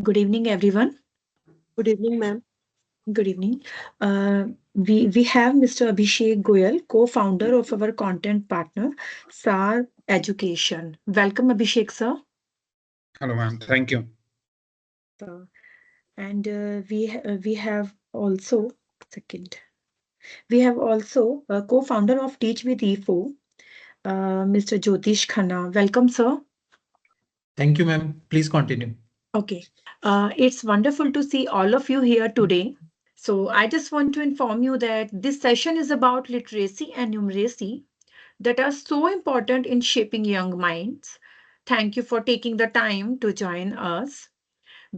Good evening, everyone. Good evening, ma'am. Good evening. We have Mr. Abhishek Goyal, co-founder of our content partner, SAR Education. Welcome, Abhishek, sir. Hello, ma'am. Thank you. So, and we have also second. We have also a co-founder of Teach with E4, Mr. Jyotish Khanna. Welcome, sir. Thank you, ma'am. Please continue. Okay. It's wonderful to see all of you here today. So I just want to inform you that this session is about literacy and numeracy that are so important in shaping young minds. Thank you for taking the time to join us.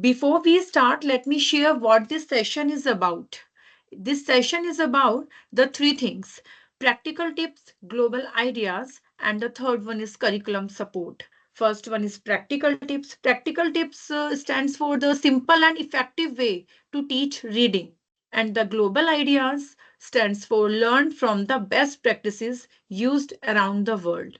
Before we start, let me share what this session is about. This session is about the three things: practical tips, global ideas, and the third one is curriculum support. First one is practical tips. Practical tips stands for the simple and effective way to teach reading. And the global ideas stands for learn from the best practices used around the world.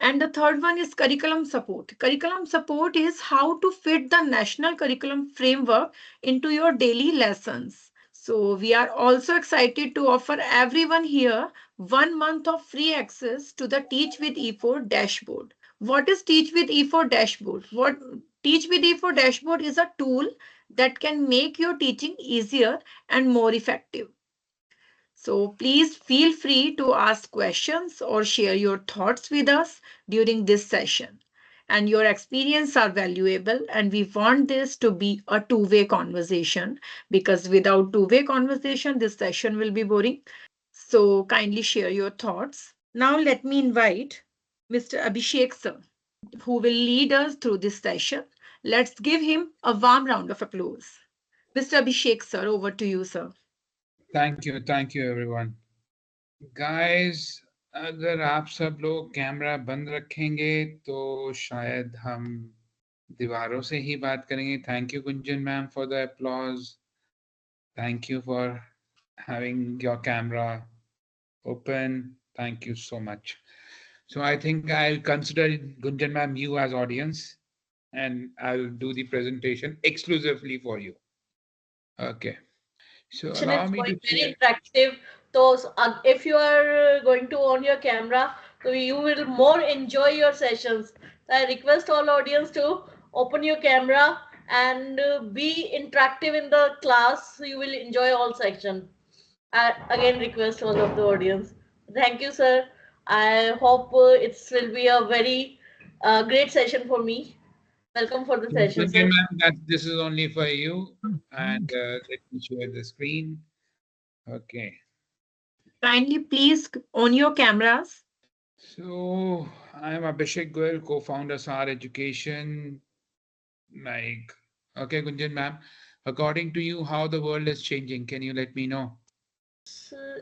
And the third one is curriculum support. Curriculum support is how to fit the national curriculum framework into your daily lessons. So we are also excited to offer everyone here 1 month of free access to the Teach with E4 dashboard. What is Teach with E4 dashboard? What Teach with E4 dashboard is a tool that can make your teaching easier and more effective. So please feel free to ask questions or share your thoughts with us during this session. And your experience are valuable, and we want this to be a two-way conversation because without two-way conversation, this session will be boring. So kindly share your thoughts. Now let me invite Mr. Abhishek sir, who will lead us through this session. Let's give him a warm round of applause. Mr. Abhishek sir, over to you, sir. Thank you, everyone. Guys, अगर आप सब लोग camera बंद रखेंगे तो शायद हम दीवारों से ही बात करेंगे. Thank you, Gunjan ma'am, for the applause. Thank you for having your camera open. Thank you so much. So I think I'll consider Gunjan ma'am you as audience, and I'll do the presentation exclusively for you. Okay. So allow It's me going to very share. interactive. So, if you are going to on your camera, so you will more enjoy your sessions. I request all audience to open your camera and be interactive in the class. So you will enjoy all section. I again request all of the audience. Thank you, sir. I hope it will be a very great session for me. Welcome for the session, Gunjan sir. ma'am, that this is only for you. And let me share the screen. Okay. Kindly please on your cameras. So I'm Abhishek Goyal, co-founder SAR Education. Like, okay, Gunjan ma'am, according to you, how the world is changing, can you let me know?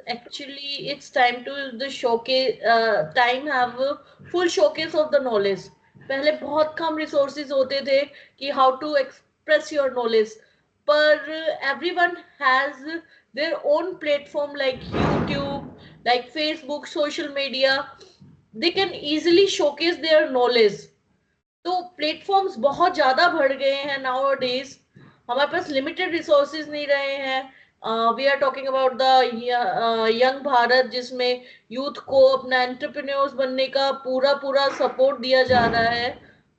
Actually, it's time to the showcase. Time have a full showcase of the knowledge. पहले बहुत कम resources होते थे कि how to express your knowledge. पर everyone has their own platform like YouTube, like Facebook, social media. They can easily showcase their knowledge. तो platforms बहुत ज़्यादा बढ़ गए हैं नाउ डेज. हमारे पास लिमिटेड रिसोर्सेज नहीं रहे हैं. We are talking about the young Bharat जिसमें यूथ को अपना एंटरप्रेन्योर्स बनने का पूरा पूरा सपोर्ट दिया जा रहा है.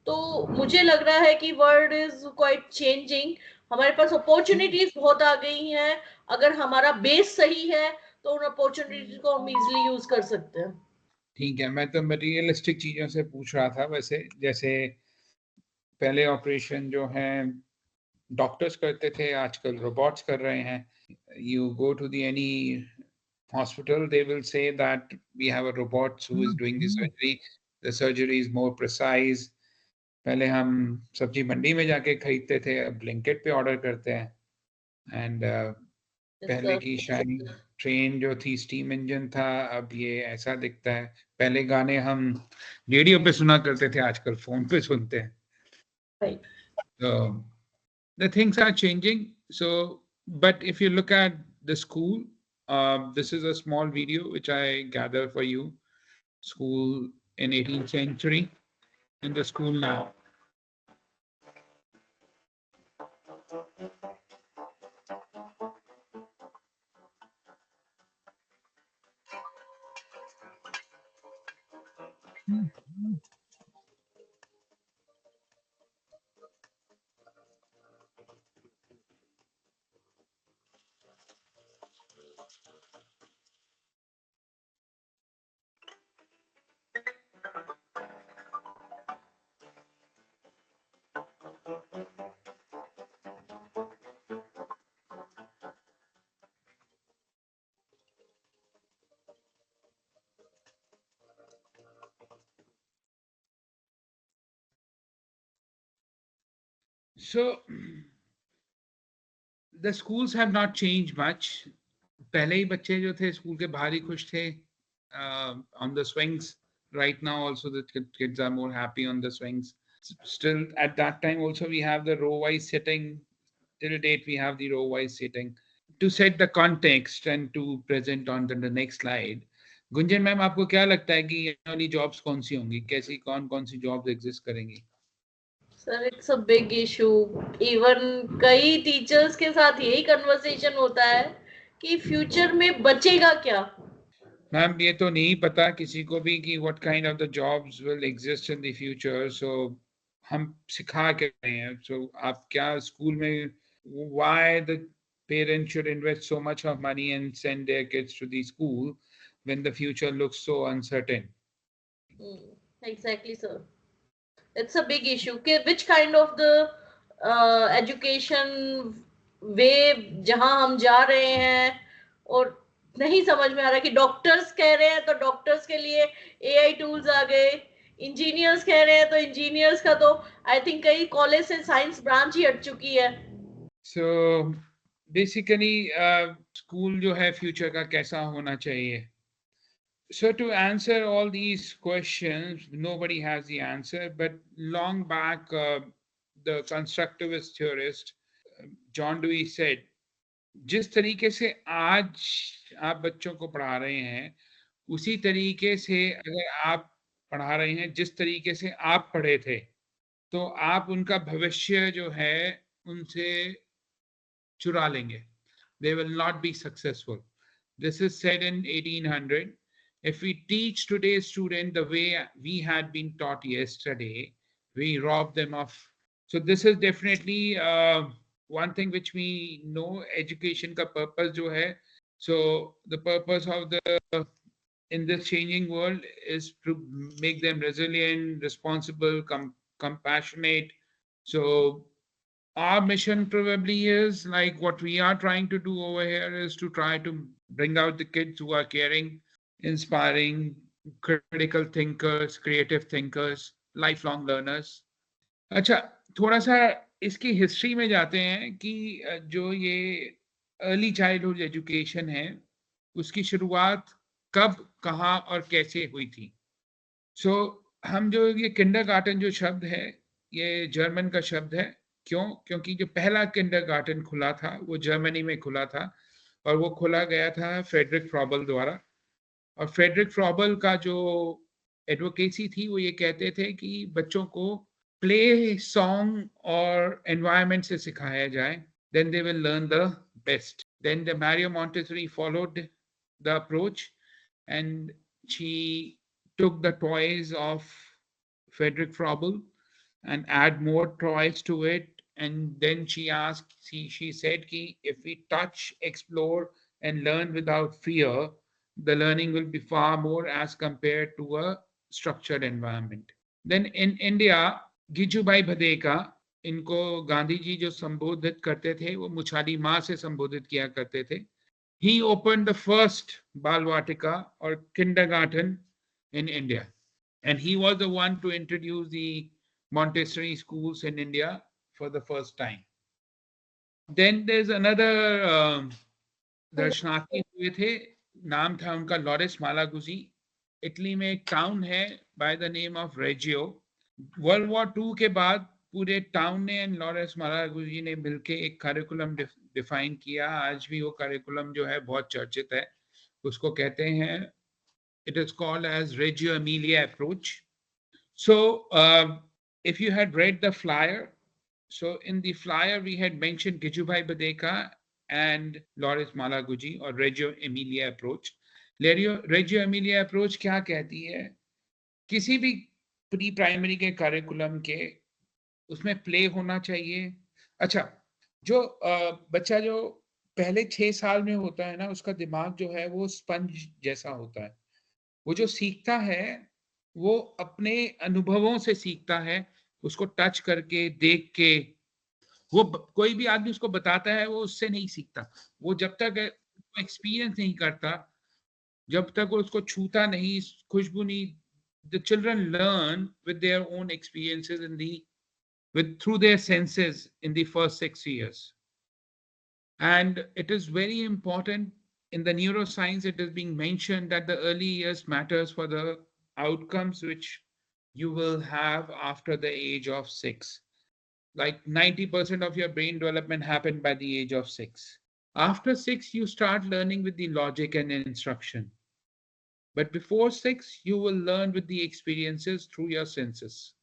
तो मुझे लग रहा है कि वर्ल्ड इज क्वाइट चेंजिंग. हमारे पास अपॉर्चुनिटीज बहुत आ गई हैं. अगर हमारा बेस सही है तो उन अपॉर्चुनिटीज को हम इजिली यूज कर सकते हैं. ठीक है, मैं तो मटेरियलिस्टिक चीजों से पूछ रहा था. वैसे जैसे पहले ऑपरेशन जो है डॉक्टर्स करते थे, आजकल रोबोट्स कर रहे हैं. You go to the any hospital, they will say that we have a robot who is doing the surgery. The surgery is more precise. पहले हम सब्जी मंडी में जाके खरीदते थे, अब ब्लिंकिट पे ऑर्डर करते हैं. एंड पहले की शायद ट्रेन जो थी स्टीम इंजन था, अब ये ऐसा दिखता है. पहले गाने हम रेडियो पे सुना करते थे, आजकल फोन पे सुनते हैं. Right. So the things are changing. So, but if you look at the school, this is a small video which I gather for you. School in 18th century, in the school now. So the schools have not changed much. पहले ही बच्चे जो थे school के बाहर ही खुश थे on the swings. Right now also the kids are more happy on the swings. Still at that time also we have the row wise sitting. Till date we have the row wise sitting. To set the context and to present on the next slide. Gunjan ma'am आपको क्या लगता है कि ये वाली jobs कौन सी होंगी, कैसी कौन सी जॉब्स एग्जिस्ट करेंगी? Sir it's a big issue. Even कई टीचर्स के साथ यही कन्वर्सेशन होता है कि फ्यूचर में बचेगा क्या. मैम ये तो नहीं पता किसी को भी कि what kind of the jobs will exist in the future. So हम सिखा के रहे हैं. सो आप क्या स्कूल में why the parents should invest so much of money and send their kids to the school when the future looks so uncertain? Exactly, sir. It's a big issue. Which kind of the education way जहां हम जा रहे हैं और नहीं समझ में आ रहा कि डॉक्टर्स कह रहे हैं तो डॉक्टर्स के लिए एआई टूल्स आ गए. इंजीनियर्स कह रहे हैं तो इंजीनियर्स का तो आई थिंक कई कॉलेज से साइंस ब्रांच ही हट चुकी है. So basically स्कूल जो है फ्यूचर का कैसा होना चाहिए? So to answer all these questions, nobody has the answer. But long back, the constructivist theorist John Dewey said, जिस तरीके से आज आप बच्चों को पढ़ा रहे हैं, उसी तरीके से अगर आप पढ़ा रहे हैं जिस तरीके से आप पढ़े थे, तो आप उनका भविष्य जो है उनसे चुरा लेंगे. They will not be successful. This is said in 1800. If we teach today's student the way we had been taught yesterday, we rob them of. So this is definitely one thing which we know. Education का purpose जो है. So the purpose of the in this changing world is to make them resilient, responsible, compassionate. So our mission probably is like what we are trying to do over here is to try to bring out the kids who are caring, inspiring, critical thinkers, creative thinkers, lifelong learners. अच्छा, थोड़ा सा इसकी history में जाते हैं कि जो ये अर्ली चाइल्डहुड एजुकेशन है उसकी शुरुआत कब, कहाँ और कैसे हुई थी. सो हम जो ये किंडरगार्टन जो शब्द है ये जर्मन का शब्द है. क्यों? क्योंकि जो पहला किंडरगार्टन खुला था वो जर्मनी में खुला था और वो खोला गया था फ्रेडरिक फ्रॉबल द्वारा. और फ्रेडरिक फ्रॉबल का जो एडवोकेसी थी वो ये कहते थे कि बच्चों को प्ले, सॉन्ग और एनवायरनमेंट से सिखाया जाए, then they will learn the best. Then the Maria Montessori followed the approach and she took the toys of Frederick Frobel and add more toys to it. And then she asked, she said, ki if we touch, explore, and learn without fear, the learning will be far more as compared to a structured environment. Then in India, Gijubhai Badheka, इनको गांधी जी जो संबोधित करते थे वो मुछाली माँ से संबोधित किया करते थे. He opened the first Balvatika or kindergarten in India. And he was the one to introduce the Montessori schools in India for the first time. Then there's another दर्शनार्थी हुए थे, नाम था उनका लॉरेस मालागुजी. इटली में एक टाउन है by the name of Reggio. World war 2 के बाद पूरे टाउन ने एंड लॉरेंस मालागुजी ने मिलके एक करिकुलम डिफाइन किया. आज भी वो करिकुलम जो है बहुत चर्चित है. उसको कहते हैं, it is called as Reggio Emilia approach. So if you had read the flyer, so in the flyer we had mentioned Gijubhai Badeka and Lawrence Malaguji or Reggio Emilia approach. Reggio Emilia approach क्या कहती है किसी भी pre primary के curriculum के उसमें play होना चाहिए। अच्छा, जो बच्चा जो पहले 6 साल में होता है ना, उसका दिमाग जो है वो स्पंज जैसा होता है। वो जो सीखता है वो अपने अनुभवों से सीखता है, उसको टच करके, देख के। वो कोई भी आदमी उसको बताता है, वो उससे नहीं सीखता। वो जब तक एक्सपीरियंस नहीं करता, जब तक वो उसको छूता नहीं, खुशबू नहीं, the children learn with their own experiences through their senses in the first 6 years. And it is very important in the neuroscience, it is being mentioned that the early years matters for the outcomes which you will have after the age of 6. Like 90% of your brain development happened by the age of 6. After 6, you start learning with the logic and instruction. But before 6, you will learn with the experiences through your senses.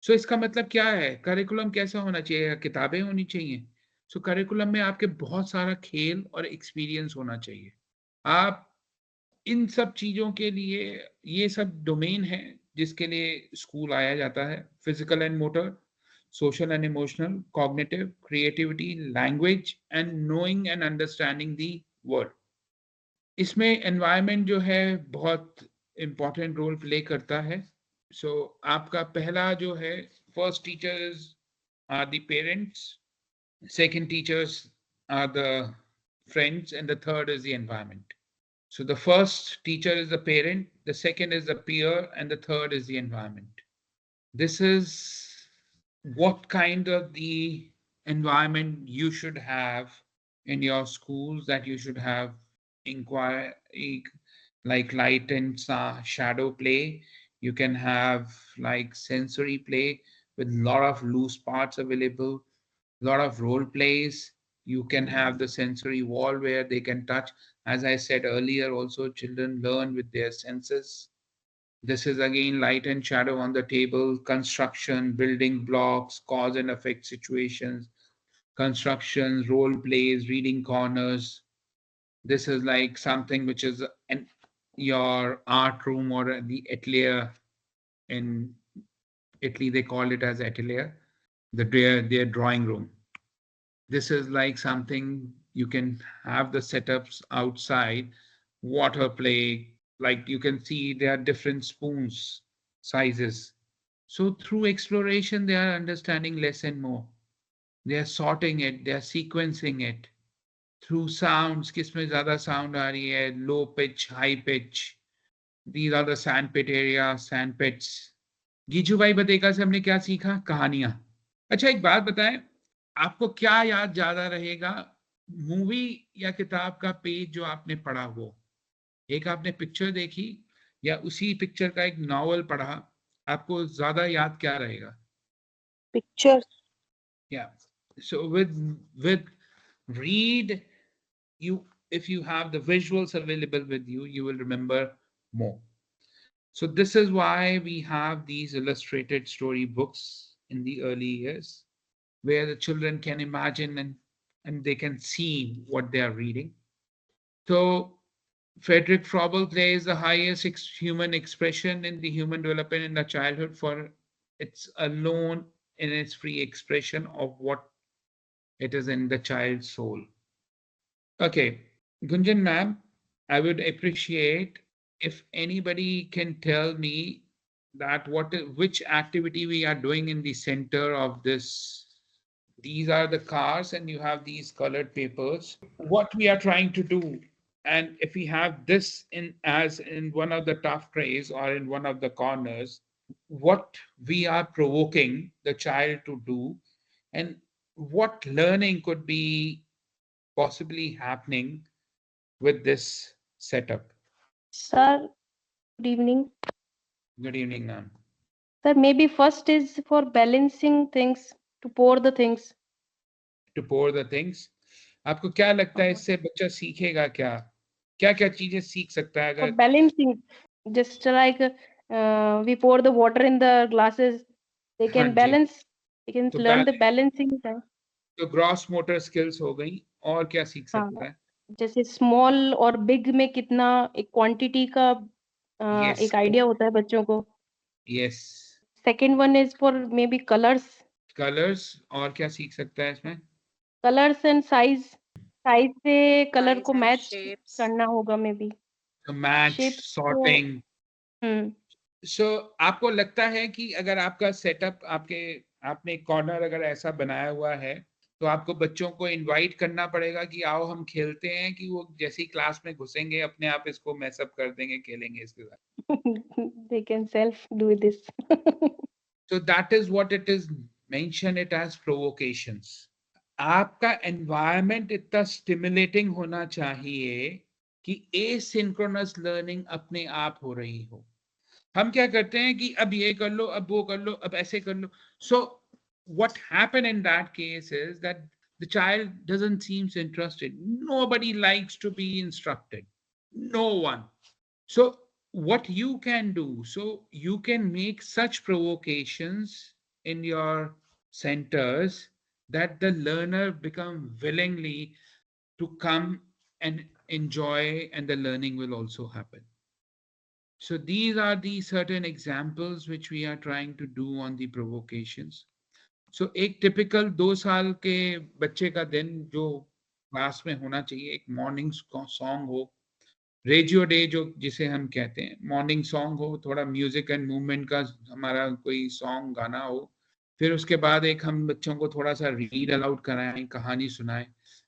So इसका मतलब क्या है? Curriculum कैसा होना चाहिए? किताबें होनी चाहिए? So करिकुलम में आपके बहुत सारा खेल और एक्सपीरियंस होना चाहिए। आप इन सब चीजों के लिए, ये सब डोमेन है जिसके लिए स्कूल आया जाता है। Physical and motor, social and emotional, cognitive, creativity, language, and knowing and understanding the world. इसमें environment जो है बहुत important role play करता है। So आपका पहला जो है, first teachers are the parents, second teachers are the friends, and the third is the environment. So the first teacher is the parent, the second is the peer, and the third is the environment. This is what kind of the environment you should have in your schools, that you should have inquire like light and shadow play. You can have like sensory play with a lot of loose parts available, lot of role plays. You can have the sensory wall where they can touch. As I said earlier, also children learn with their senses. This is again light and shadow on the table, construction, building blocks, cause and effect situations, constructions, role plays, reading corners. This is like something which is your art room or the atelier. In Italy, they call it as atelier, their drawing room. This is like something you can have the setups outside, water play, like you can see there are different spoons, sizes. So through exploration, they are understanding less and more. They are sorting it, they are sequencing it. Through sounds, किसमें ज़्यादा sound आ रही है, low pitch, high pitch. These are the sandpit area, sandpits. गीजू भाई बतेगा से हमने क्या सीखा? कहानियां। अच्छा, एक बात बताएं, आपको क्या याद ज्यादा रहेगा, मूवी या किताब का पेज जो आपने पढ़ा? वो एक आपने पिक्चर देखी या उसी पिक्चर का एक नॉवल पढ़ा, आपको ज्यादा याद क्या रहेगा? Pictures. Yeah. So with read, you, if you have the visuals available with you, you will remember more. So this is why we have these illustrated story books in the early years, where the children can imagine and they can see what they are reading. So Frederick Froebel plays the highest human expression in the human development in the childhood, for it's alone in its free expression of what it is in the child's soul. Okay, Gunjan ma'am, I would appreciate if anybody can tell me that which activity we are doing in the center of this. These are the cars and you have these colored papers. What we are trying to do, and if we have this in one of the tough trays or in one of the corners, what we are provoking the child to do, and what learning could be possibly happening with this setup. Sir, good evening. Good evening, ma'am. Sir, maybe first is for balancing things, to pour the things. To pour the things. आपको क्या लगता है इससे बच्चा सीखेगा क्या? क्या चीजें सीख सकता है For अगर? balancing, just like we pour the water in the glasses, they can balance. They can learn the balancing. तो ग्रॉस मोटर स्किल्स हो गई, और क्या सीख सकता है? जैसे स्मॉल और बिग में कितना एक क्वांटिटी का एक आइडिया होता है बच्चों को। Yes. Second one is for maybe colors. Colors, और क्या सीख सकता है इसमें? Colors and size. Size से color Size को and match shapes. करना होगा maybe. So match, Shapes sorting. So आपको लगता है कि अगर आपका सेटअप आपने एक कॉर्नर अगर ऐसा बनाया हुआ है तो आपको बच्चों को इनवाइट करना पड़ेगा कि आओ हम खेलते हैं, कि वो जैसे ही क्लास में घुसेंगे अपने आप इसको मैसअप कर देंगे, खेलेंगे इसके साथ? They can self do this. So that is what it is, mention it as provocations. आपका environment इतना stimulating होना चाहिए कि asynchronous learning अपने आप हो रही हो. हम क्या करते हैं कि अब ये कर लो, अब वो कर लो, अब ऐसे कर लो. So what happened in that case is that the child doesn't seem interested. Nobody likes to be instructed. No one. So what you can do, so you can make such provocations in your centers that the learner become willingly to come and enjoy, and the learning will also happen. So these are the certain examples which we are trying to do on the provocations. So एक typical 2 साल के बच्चे का दिन जो class में होना चाहिए, एक मॉर्निंग सॉन्ग हो, रेडियो डे जो जिसे हम कहते हैं, मॉर्निंग सॉन्ग हो, थोड़ा म्यूजिक एंड मूवमेंट का हमारा कोई सॉन्ग गाना हो, फिर उसके बाद एक हम बच्चों को थोड़ा सा रीड अलाउड कराएं, कहानी सुनाएं.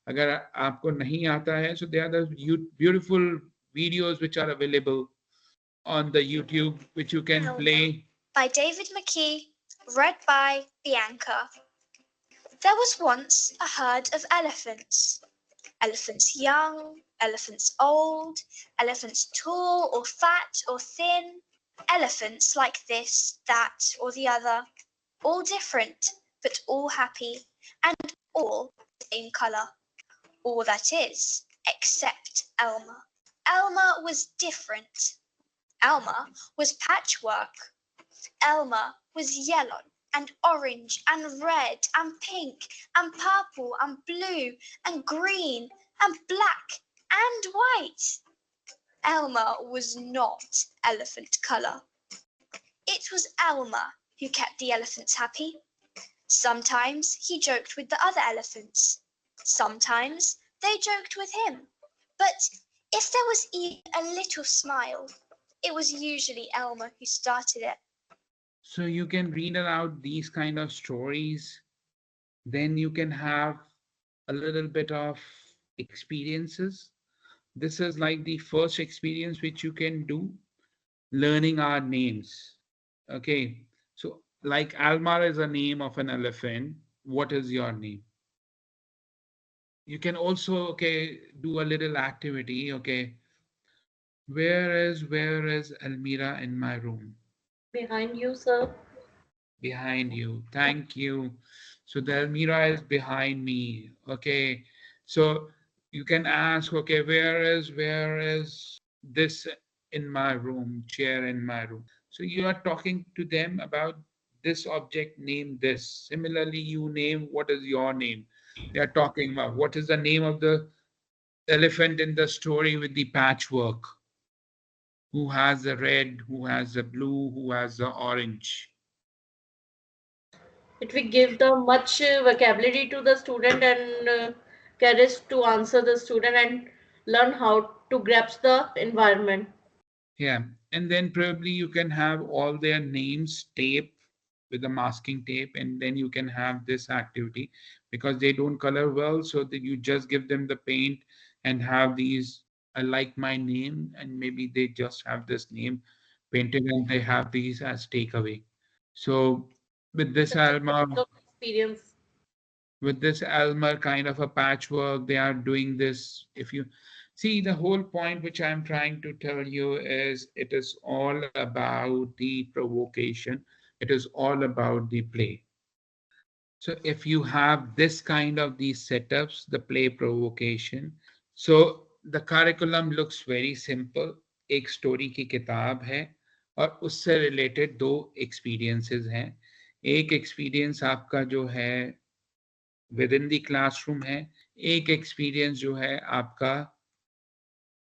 अगर आपको नहीं आता है, so there are the beautiful videos which are available on the YouTube, which you can play. By David McKee, read by Bianca. There was once a herd of elephants. Elephants young, elephants old, elephants tall or fat or thin, elephants like this, that or the other, all different, but all happy, and all the same colour. All that is, except Elmer. Elmer was different. Elmer was patchwork. Elmer was yellow and orange and red and pink and purple and blue and green and black and white. Elmer was not elephant colour. It was Elmer who kept the elephants happy. Sometimes he joked with the other elephants. Sometimes they joked with him. But if there was even a little smile, it was usually Elmer who started it. So you can read aloud these kind of stories. Then you can have a little bit of experiences. This is like the first experience which you can do, learning our names. Okay, so like Almar is a name of an elephant. What is your name? You can also, okay, do a little activity. Okay, where is Almira in my room? Behind you, sir. Behind you. Thank you. So the Almira is behind me. Okay, so you can ask, okay, where is this in my room, chair in my room? So you are talking to them about this object, name this. Similarly, you name what is your name. They are talking about what is the name of the elephant in the story with the patchwork. Who has the red, who has the blue, who has the orange. It will give the much vocabulary to the student and courage to answer the student and learn how to grasp the environment. Yeah, and then probably you can have all their names taped with the masking tape, and then you can have this activity because they don't color well, so that you just give them the paint and have these, I like my name, and maybe they just have this name painted and they have these as takeaway. So with this Alma, Experience. with this Elmer kind of a patchwork, they are doing this. If you see, the whole point which I'm trying to tell you is it is all about the provocation. It is all about the play. So if you have this kind of these setups, the play provocation, so the curriculum looks very simple. एक story की किताब है और उससे related 2 experiences हैं. एक experience आपका जो है within the classroom है, एक experience जो है आपका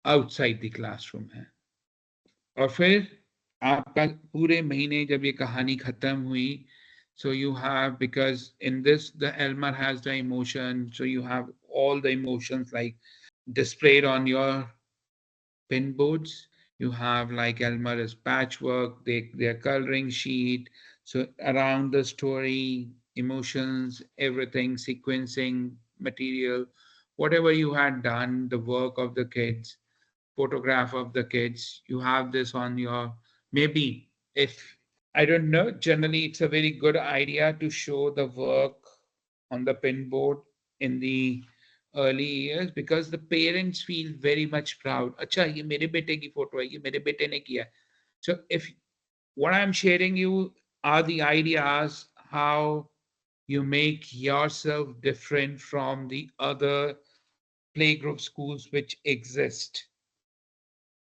outside the classroom है. और फिर आपका पूरे महीने जब ये कहानी खत्म हुई, so you have, because in this the Elmer has the emotion, so you have all the emotions like displayed on your pin boards. You have like Elmer is patchwork, their coloring sheet, so around the story, emotions, everything, sequencing material, whatever you had done, the work of the kids, photograph of the kids, you have this on your, maybe if, I don't know, generally it's a very good idea to show the work on the pin board in the early years, because the parents feel very much proud. अच्छा ये मेरे बेटे की photo है, ये मेरे बेटे ने किया. So if what I'm sharing you are the ideas how you make yourself different from the other playgroup schools which exist.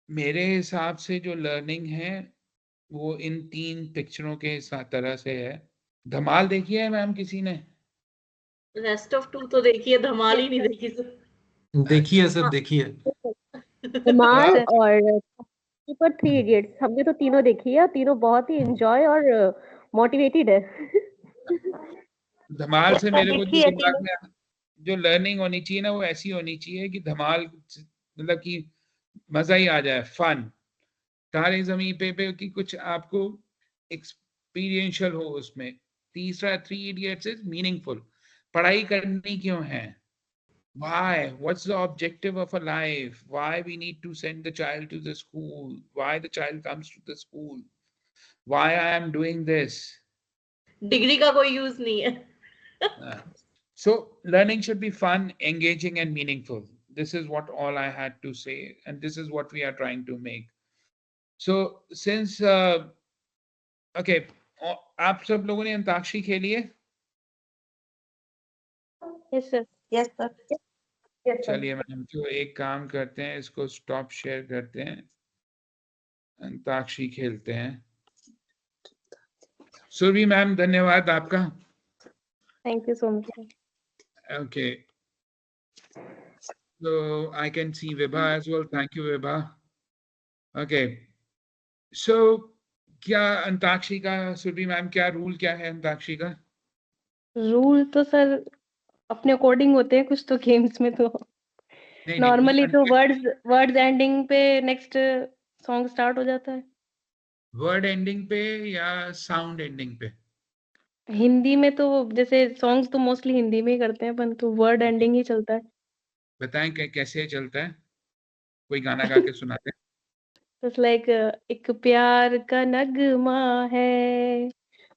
मेरे हिसाब से जो लर्निंग है वो इन 3 पिक्चरों के तरह से है. धमाल देखी है मैम किसी ने? रेस्ट ऑफ 2 तो देखिए, धमाल ही नहीं देखी सर. देखिए सर, देखिए. धमाल हाँ. और सुपर 3 इडियट्स हमने तो तीनों देखी है, तीनों बहुत ही एंजॉय और मोटिवेटेड है. धमाल से मेरे को जो देखी है दिमाग में जो लर्निंग होनी चाहिए ना, वो ऐसी होनी चाहिए कि धमाल मतलब कि मजा ही आ जाए, फन. तारे ज़मीं पे कि कुछ आपको एक्सपीरियंशियल हो उसमें. तीसरा 3 इडियट्स इज मीनिंगफुल. पढ़ाई करनी क्यों है? Why? What's the objective of a life? Why we need to send the child to the school? Why the child comes to the school? Why I am doing this? Degree का कोई use नहीं है. So learning should be fun, engaging and meaningful. This is what all I had to say, and this is what we are trying to make. So since okay, आप सब लोगों ने अंताक्षरी खेली है? Yes sir. Yes sir. चलिए ma'am, तो एक काम करते हैं, इसको स्टॉप शेयर करते हैं, अंताक्षरी खेलते हैं. सुरभि मैम धन्यवाद आपका. Thank you so much. Okay. So I can see Vibha as well. Thank you, Vibha. Okay. So क्या अंताक्षरी का, सुरभि मैम, क्या रूल क्या है अंताक्षरी का? रूल तो सर अपने अकॉर्डिंग होते हैं कुछ तो गेम्स में. तो नॉर्मली तो वर्ड्स एंडिंग पे नेक्स्ट सॉन्ग स्टार्ट हो जाता है. वर्ड एंडिंग पे या साउंड एंडिंग पे? हिंदी में तो जैसे सॉन्ग्स तो मोस्टली हिंदी में ही करते हैं, पर तो वर्ड एंडिंग ही चलता है. बताएं कैसे चलता है, कोई गाना गा के सुनाते हैं. It's like एक प्यार का नगमा है,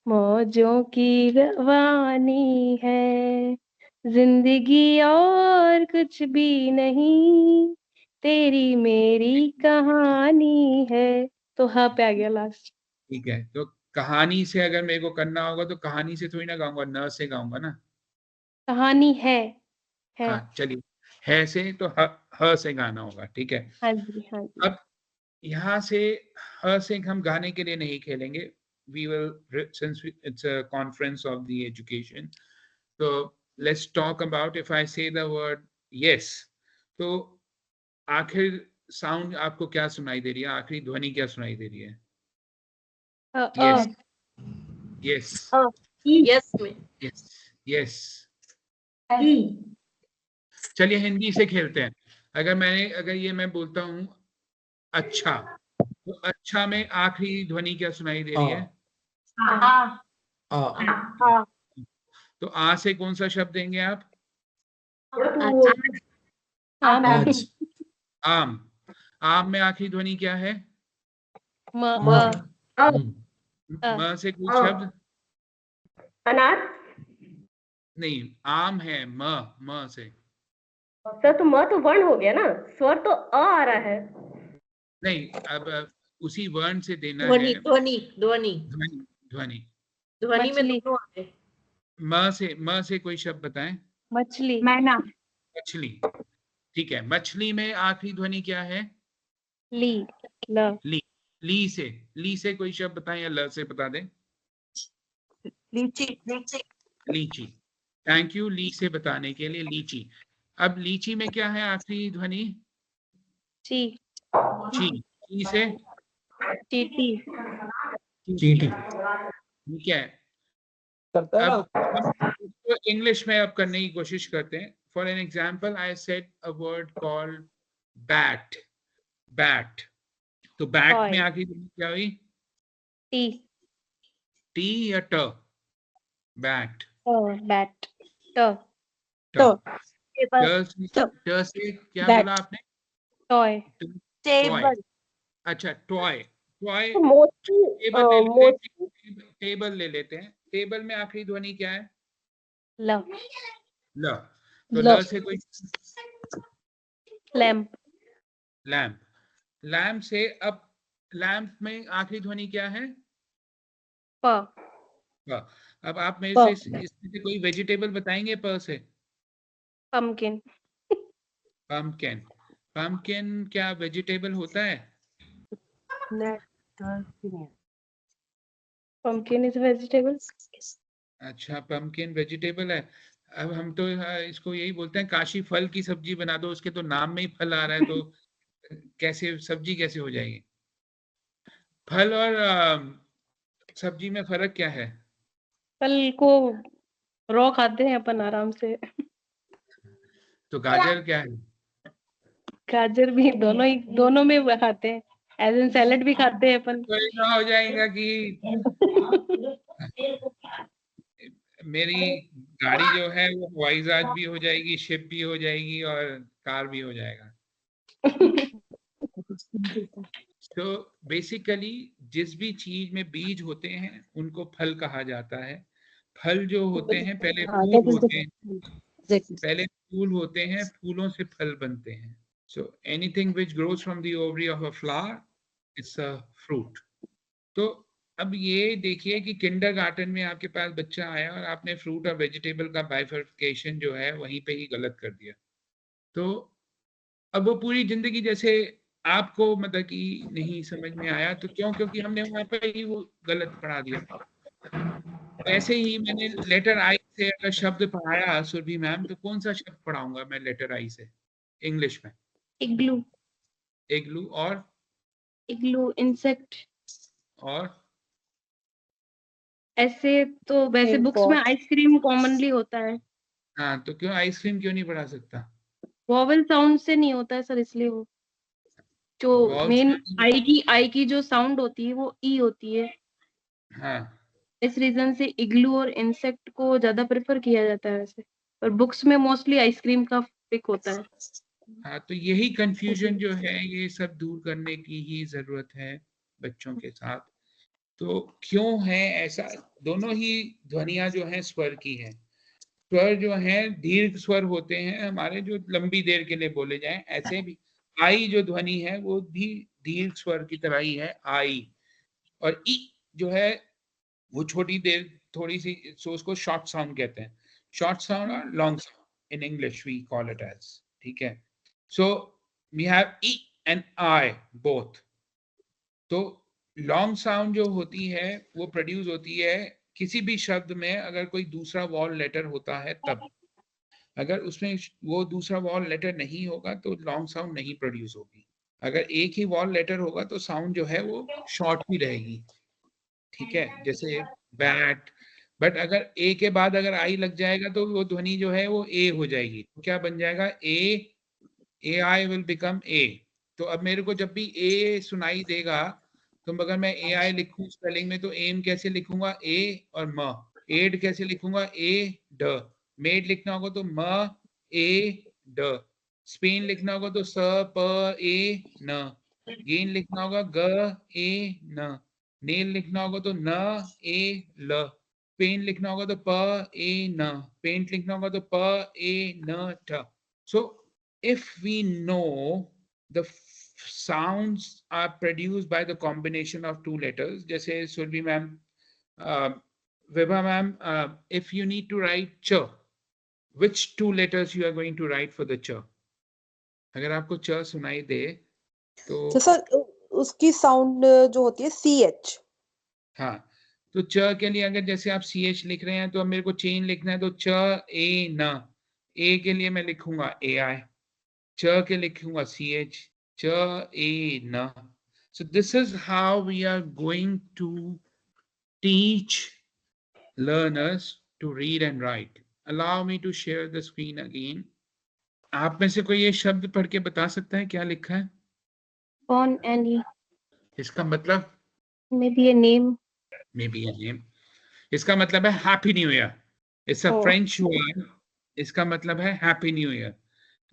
मौजों की रवानी है, जिंदगी और कुछ भी नहीं, तेरी मेरी कहानी है. तो हाँ पे आ गया लास्ट. ठीक है, तो कहानी से अगर मेरे को करना होगा तो कहानी से थोड़ी ना गाऊंगा, न से गाऊंगा ना. कहानी है. हाँ चलिए, है से तो ह से गाना होगा. ठीक है. हाँ जी, हाँ जी. अब यहाँ से ह से हम गाने के लिए नहीं खेलेंगे. We will, since it's a conference of the education, so let's talk about, if I say the word yes, तो आखिर साउंड आपको क्या सुनाई दे रही है, आखिरी ध्वनि क्या सुनाई दे रही है? Yes. Yes. यस में. Yes. Yes. चलिए हिंदी से खेलते हैं. अगर ये मैं बोलता हूँ अच्छा, तो अच्छा में आखिरी ध्वनि क्या सुनाई दे रही है? तो आ से कौन सा शब्द देंगे आप? आज. आम. आम में आखिरी ध्वनि क्या है? म से कोई शब्द अनार. नहीं, आम है म से. सर तो म तो वर्ण हो गया ना, स्वर तो आ रहा है. नहीं, अब उसी वर्ण से देना ध्वनि है. ध्वनि ध्वनि ध्वनि ध्वनि में दोनों आ गए. म से कोई शब्द बताएं. मछली. मैना. मछली. ठीक है, मछली में आखिरी ध्वनि क्या है? ली. ल. ली से कोई शब्द बताएं या ल से बता दें. लीची. थैंक यू ली से बताने के लिए. लीची. अब लीची में क्या है आखिरी ध्वनि? ची. ची. ची से चीटी. चींटी। ठीक है, करता है अब ना। हम इंग्लिश में अब करने की कोशिश करते हैं। For an example, I said a word called bat. Bat, तो बैट टॉय, में आखिरी ध्वनि क्या हुई? टी, टी या ट? बैट, बैट, ट, ट। टेबल, ट से क्या Bat. बोला आपने? Toy, toy. टेबल, अच्छा, टॉय। टॉय, मोस्टली टेबल ले लेते मोस्ट हैं। टेबल ले लेते हैं। टेबल में आखिरी ध्वनि क्या है? ल, ल। तो ल. ल से कोई? Lamp, lamp. लैम्प से अब लैम्प में आखिरी ध्वनि क्या है? प, प। अब आप मेरे प. से इसमें से कोई वेजिटेबल बताएंगे प से? Pumpkin, pumpkin. पम्पकिन क्या वेजिटेबल होता है? Pumpkin is vegetable. अच्छा, पम्पकिन वेजिटेबल है। अब हम तो इसको यही बोलते हैं, काशी फल की सब्जी बना दो, उसके तो नाम में ही फल आ रहा है, तो कैसे सब्जी कैसे हो जाएगी? फल और सब्जी में फर्क क्या है? फल को रॉ खाते हैं अपन आराम से। तो गाजर क्या है? गाजर भी दोनों में खाते हैं, एज इन सैलेड भी खाते हैं अपन। तो ऐसा हो जाएगा कि मेरी गाड़ी जो है वो हवाई जहाज भी हो जाएगी, शिप भी हो जाएगी और कार भी हो जाएगा। तो बेसिकली जिस भी चीज में बीज होते हैं उनको फल कहा जाता है। फल जो होते हैं पहले फूल होते हैं, पहले फूल होते हैं, फूलों से फल बनते हैं। So anything which grows from the ovary of a flower it's a fruit. तो अब ये देखिए कि किंडरगार्टन में आपके पास बच्चा आया और आपने फ्रूट और वेजिटेबल का बाइफर्केशन जो है वहीं पे ही गलत कर दिया। तो अब वो पूरी जिंदगी जैसे आपको मतलब कि नहीं समझ में आया, तो क्यों? क्योंकि हमने वहां पे ही वो गलत पढ़ा दिया। ऐसे ही मैंने लेटर आई से अगर शब्द पढ़ाया सुरभि मैम, तो कौन सा शब्द पढ़ाऊंगा मैं लेटर आई से इंग्लिश में? इग्लू, इग्लू। और इग्लू इंसेक्ट। और ऐसे तो वैसे बुक्स में आइसक्रीम कॉमनली होता है। हाँ, तो क्यों आइसक्रीम क्यों नहीं पढ़ा सकता? वॉवल साउंड से नहीं होता है सर, इसलिए वो जो वॉल मेन से? आई की जो साउंड होती है वो ई होती है। हाँ इस रीजन से इग्लू और इंसेक्ट को ज्यादा प्रेफर किया जाता है वैसे, पर बुक्स में मोस्टली आइसक्रीम का पिक होता है। हाँ, तो यही कंफ्यूजन जो है ये सब दूर करने की ही जरूरत है बच्चों के साथ। तो क्यों है ऐसा? दोनों ही ध्वनियां जो हैं स्वर की हैं। स्वर जो हैं दीर्घ स्वर होते हैं हमारे, जो लंबी देर के लिए बोले जाएं। ऐसे भी आई जो ध्वनि है वो भी दीर्घ स्वर की तरह ही है, आई। और ई जो है वो छोटी देर, थोड़ी सी, सो उसको शॉर्ट साउंड कहते हैं। शॉर्ट साउंड और long sound in English we call it as. ठीक है, so we have E and I both. तो लॉन्ग साउंड जो होती है वो प्रोड्यूस होती है किसी भी शब्द में अगर कोई दूसरा वॉल लेटर होता है तब। अगर उसमें वो दूसरा वॉल लेटर नहीं होगा तो लॉन्ग साउंड नहीं प्रोड्यूस होगी। अगर एक ही वॉल लेटर होगा तो साउंड जो है वो शॉर्ट ही रहेगी। ठीक है, जैसे बैट। बट अगर ए के बाद अगर आई लग जाएगा तो वो ध्वनि जो है वो ए हो जाएगी। तो क्या बन जाएगा? ए आई विल बिकम ए। तो अब मेरे को जब भी ए सुनाई देगा, तो अगर मैं ए आई लिखूं स्पेलिंग में, तो एम कैसे लिखूंगा? ए और म। एड कैसे लिखूंगा? ए ड। मेड लिखना होगा तो म ए ड। स्पेन लिखना होगा तो स प ए न। गेन लिखना होगा ग ए न। नेल लिखना होगा तो न ए ल। पेन लिखना होगा तो प ए न। पेंट लिखना होगा तो प ए न ठ। सो if we know the sounds are produced by the combination of two letters, जैसे Surabhi ma'am, Vibha ma'am, if you need to write ch, which two letters you are going to write for the ch? अगर आपको च सुनाई दे तो sir उसकी sound जो होती है CH। हाँ, तो च के लिए अगर जैसे आप CH लिख रहे हैं तो अब मेरे को चेन लिखना है, तो च ए न। ए के लिए मैं लिखूंगा AI, च के लिखूंगा CH, च ए न. So this is how we are going to teach learners to read and write. Allow me to share the screen again. आप में से कोई ये शब्द पढ़ के बता सकता है क्या लिखा है? Born Annie. इसका मतलब? Maybe a name. Maybe a name. इसका मतलब है happy new year. It's a French word. इसका मतलब है हैप्पी न्यू ईयर.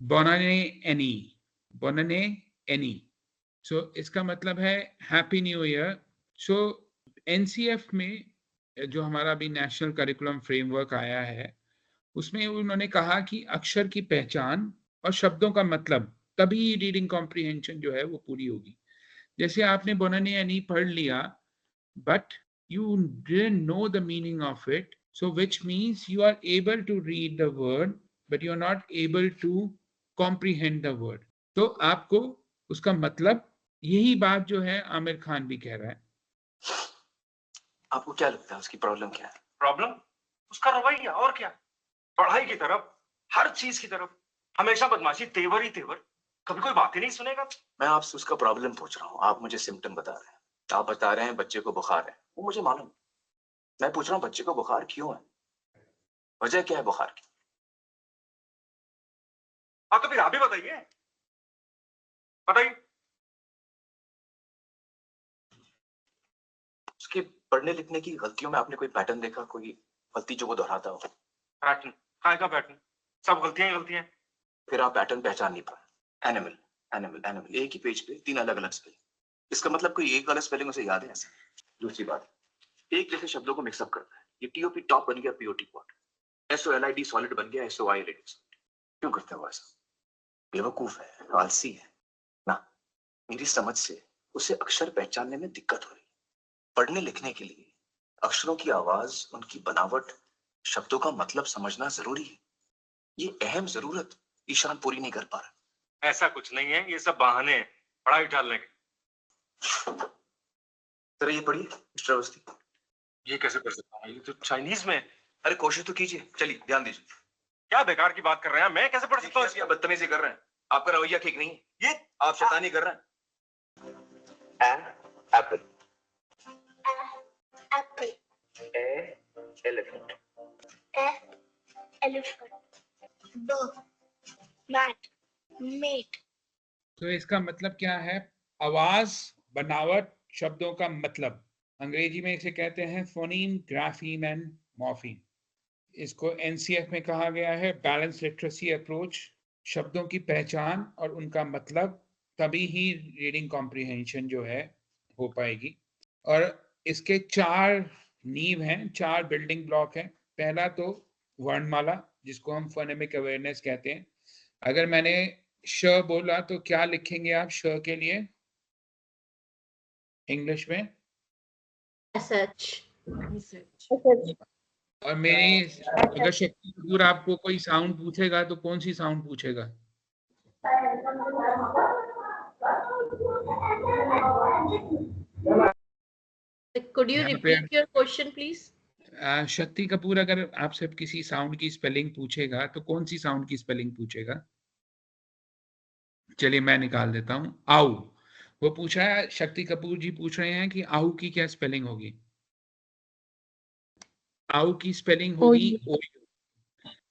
बोनाने एनी. बोनाने एनी. सो इसका मतलब है happy new year. So NCF में जो हमारा अभी नेशनल करिकुलम फ्रेमवर्क आया है उसमें उन्होंने कहा कि अक्षर की पहचान और शब्दों का मतलब तभी रीडिंग कॉम्प्रिहेंशन जो है वो पूरी होगी. जैसे आपने बोनाने एनी पढ़ लिया but you didn't know the meaning of it, so which means you are able to read the word but you are not able to comprehend the word. तो आपको उसका मतलब, यही बात जो है आमिर खान भी कह रहा है. आपको क्या लगता है उसकी प्रॉब्लम क्या है? प्रॉब्लम उसका रवैया, और क्या? पढ़ाई की तरफ, हर चीज की तरफ हमेशा बदमाशी, तेवर ही तेवर, कभी कोई बात ही नहीं सुनेगा. मैं आपसे उसका प्रॉब्लम पूछ रहा हूँ, आप मुझे सिम्टम बता रहे हैं. आप बता रहे हैं बच्चे को बुखार है, वो मुझे मालूम. मैं पूछ रहा हूँ बच्चे को बुखार क्यों है, वजह क्या है बुखार की? हाँ तो फिर आप ही बताइए, बताइए. उसके पढ़ने लिखने की गलतियों में आपने कोई पैटर्न देखा, कोई गलती जो वो दोहराता हो? पैटर्न? कहाँ का पैटर्न? सब गलतियां ही गलतियां. फिर आप पैटर्न पहचान नहीं पाए. एनिमल, एनिमल, एनिमल, एक ही पेज पे 3 अलग अलग स्पेलिंग. इसका मतलब कोई एक गलत स्पेलिंग उसे याद है ऐसा? दूसरी बात, एक जैसे शब्दों को मिक्सअप करता है. ये टीओपी टॉप बन गया पीओटी पॉट, एसओएलआईडी सॉलिड बन गया एसओआईएलआईडी. क्यों करते हो ऐसा? बेवकूफ है, आलसी है ना. मेरी समझ से उसे अक्षर पहचानने में दिक्कत हो रही है. पढ़ने लिखने के लिए अक्षरों की आवाज, उनकी बनावट, शब्दों का मतलब समझना जरूरी है. ये अहम जरूरत ईशान पूरी नहीं कर पा रहा. ऐसा कुछ नहीं है, ये सब बहाने हैं पढ़ाई टालने के. सर ये पढ़िए मिस्टर अवस्थी. ये कैसे पढ़ सकता हूँ, ये तो चाइनीज में. अरे कोशिश तो कीजिए, चलिए ध्यान दीजिए. क्या बेकार की बात कर रहे हैं, मैं कैसे पढ़ सकता हूँ? बदतमीजी कर रहे हैं, आपका रवैया ठीक नहीं है. ये आप शैतानी कर रहे हैं. Apple, Apple. Elephant, Elephant. Mat. Mate. तो इसका मतलब क्या है? आवाज, बनावट, शब्दों का मतलब. अंग्रेजी में इसे कहते हैं फोनीम, ग्राफीम एंड मॉर्फीम. इसको एनसीएफ में कहा गया है बैलेंस लिटरेसी अप्रोच. शब्दों की पहचान और उनका मतलब, तभी ही रीडिंग कॉम्प्रिहेंशन जो है हो पाएगी. और इसके 4 नींव हैं, 4 बिल्डिंग ब्लॉक हैं. पहला तो वर्णमाला, जिसको हम फोनेमिक अवेयरनेस कहते हैं. अगर मैंने श बोला तो क्या लिखेंगे आप श के लिए इंग्लिश में? SH. और मेरी अगर शक्ति कपूर आपको कोई साउंड पूछेगा तो कौन सी साउंड पूछेगा? Could you repeat your question, please? Shakti Kapoor अगर आपसे किसी साउंड की स्पेलिंग पूछेगा तो कौन सी साउंड की स्पेलिंग पूछेगा? चलिए मैं निकाल देता हूं. आऊ. वो पूछ रहा है, शक्ति कपूर जी पूछ रहे हैं कि आऊ की क्या स्पेलिंग होगी? आऊ की स्पेलिंग होगी ओयू.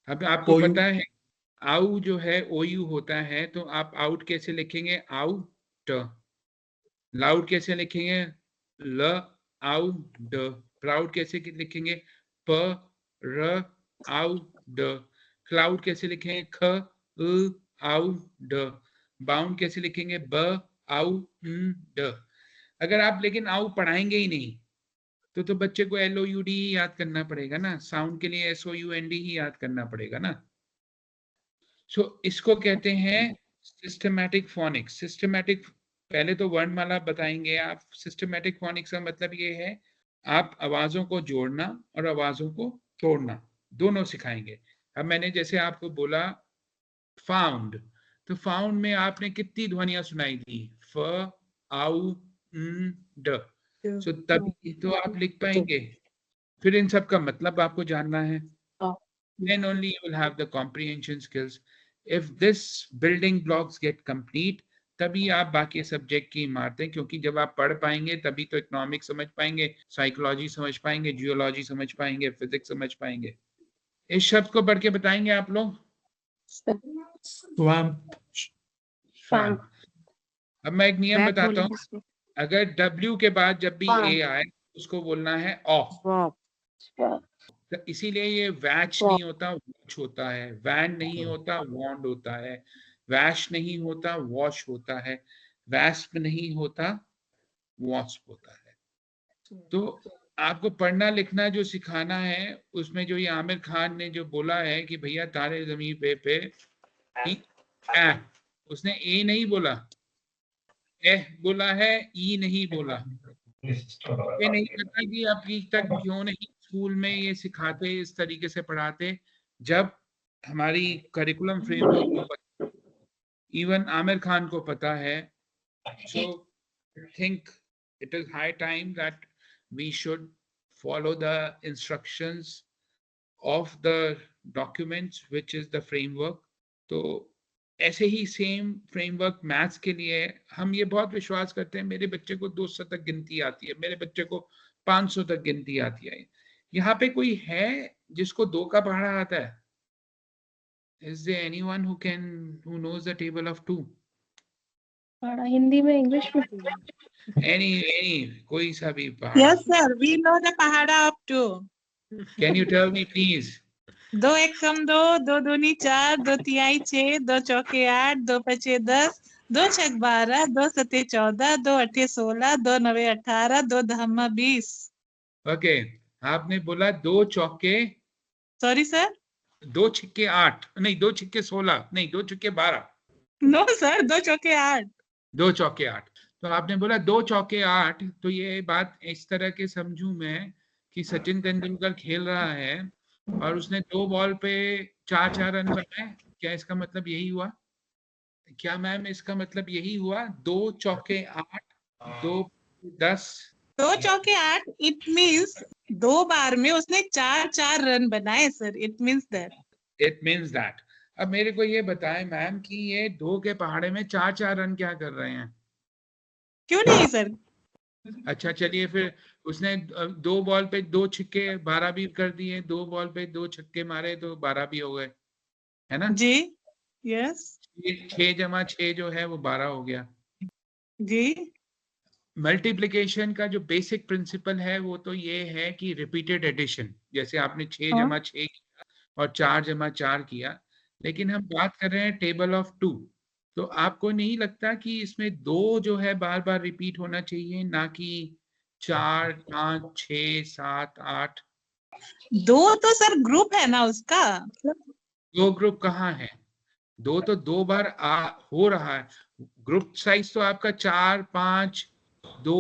अब आपको पता है आऊ जो है ओयू होता है, तो आप आउट कैसे लिखेंगे? आउट. लाउड कैसे लिखेंगे? ल आउ ड. प्राउड कैसे लिखेंगे? प र आउ ड. क्लाउड कैसे लिखेंगे? ख आउ ड. बाउंड कैसे लिखेंगे? ब आउ ड. अगर आप लेकिन आउ पढ़ाएंगे ही नहीं तो बच्चे को LOUD ही याद करना पड़ेगा ना. साउंड के लिए SOUND ही याद करना पड़ेगा ना. सो इसको कहते हैं सिस्टमैटिक फोनिक्स. सिस्टमैटिक, पहले तो वर्णमाला बताएंगे आप. सिस्टमैटिक फोनिक्स का मतलब ये है आप आवाजों को जोड़ना और आवाजों को तोड़ना दोनों सिखाएंगे. अब मैंने जैसे आपको बोला फाउंड, तो फाउंड में आपने कितनी ध्वनियां सुनाई दी? फ आउ ड. सो तभी तो आप लिख पाएंगे. फिर इन सब का मतलब आपको जानना है. Then only you will have the comprehension skills. If this building blocks get complete, तभी आप बाकी सब्जेक्ट की मारते हैं, क्योंकि जब आप पढ़ पाएंगे तभी तो इकोनॉमिक्स समझ पाएंगे, साइकोलॉजी समझ पाएंगे, जियोलॉजी समझ पाएंगे, फिजिक्स समझ पाएंगे। इस शब्द को पढ़ के बताएंगे आप लोग। Swamp. Swamp. अब मैं एक नियम बताता हूँ, अगर W के बाद जब भी A आए उसको बोलना है ऑफ। तो इसीलिए ये वैच नहीं होता, वॉच होता है, वैन नहीं होता, वॉन्ड होता है, वैश नहीं होता, वॉश होता है, वैस्प नहीं होता, वॉस्प होता है। तो आपको पढ़ना लिखना जो सिखाना है, उसमें जो ये आमिर खान ने जो बोला है कि भैया तारे जमीन पे उसने ए नहीं बोला, बोला है, ई नहीं बोला। ये नहीं पता कि आपकी तक क्यों नहीं स्कूल में ये सिखाते, इस तरीके से पढ़ाते, जब हमारी curriculum framework even Aamir Khan को पता है। So I think it is high time that we should follow the instructions of the documents which is the framework। तो ऐसे ही सेम फ्रेमवर्क मैथ्स के लिए हम ये बहुत विश्वास करते हैं, मेरे बच्चे को 200 तक गिनती आती है, मेरे बच्चे को 500 तक गिनती आती है। यहाँ पे कोई है जिसको 2 का पहाड़ा आता है? Is there anyone who knows the table of 2? पढ़ा हिंदी में, इंग्लिश में? Any कोई सा भी पहाड़ा? Yes sir, we know the pahada of 2. Can you tell me please? 2 एकम 2, 2 दूनी 4, 2 तिहाई 6, 2 चौके 8, 2 पचे 10, 2 छक 12, 2 सते 14, 2 अठे 16, 2 नवे 18, 2 दहमा 20। ओके, आपने बोला 2 चौके, सॉरी सर, 2 छिक्के 8, नहीं 2 छिक्के 16, नहीं 2 छिक्के 12। नो सर, 2 चौके 8। 2 चौके 8। तो आपने बोला 2 चौके 8, तो ये बात इस तरह के समझूं मैं कि सचिन तेंदुलकर खेल रहा है और उसने 2 बॉल पे 4-4 रन बनाए, क्या इसका मतलब यही हुआ? क्या मैम इसका मतलब यही हुआ? 2 चौके 8, 2 10, 2 चौके 8, इट मींस 2 बार में उसने 4-4 रन बनाए सर, इट मींस दैट। अब मेरे को ये बताएं मैम कि ये 2 के पहाड़े में 4-4 रन क्या कर रहे हैं? क्यों नहीं सर? अच्छा चलिए, फिर उसने 2 बॉल पे 2 छिक्के 12 भी कर दिए, 2 बॉल पे 2 छक्के मारे तो 12 भी हो गए, है ना जी? यस 6 जमा 6 जो है वो 12 हो गया जी। मल्टीप्लिकेशन का जो बेसिक प्रिंसिपल है वो तो ये है कि रिपीटेड एडिशन, जैसे आपने 6 जमा 6 किया और 4 जमा 4 किया, लेकिन हम बात कर रहे हैं टेबल ऑफ 2। तो आपको नहीं लगता कि इसमें 2 जो है बार बार रिपीट होना चाहिए, ना कि 4 5 6 7 8? 2 तो सर ग्रुप है ना उसका। 2 ग्रुप कहाँ है? 2 तो 2 बार हो रहा है। ग्रुप साइज तो आपका 4 5 2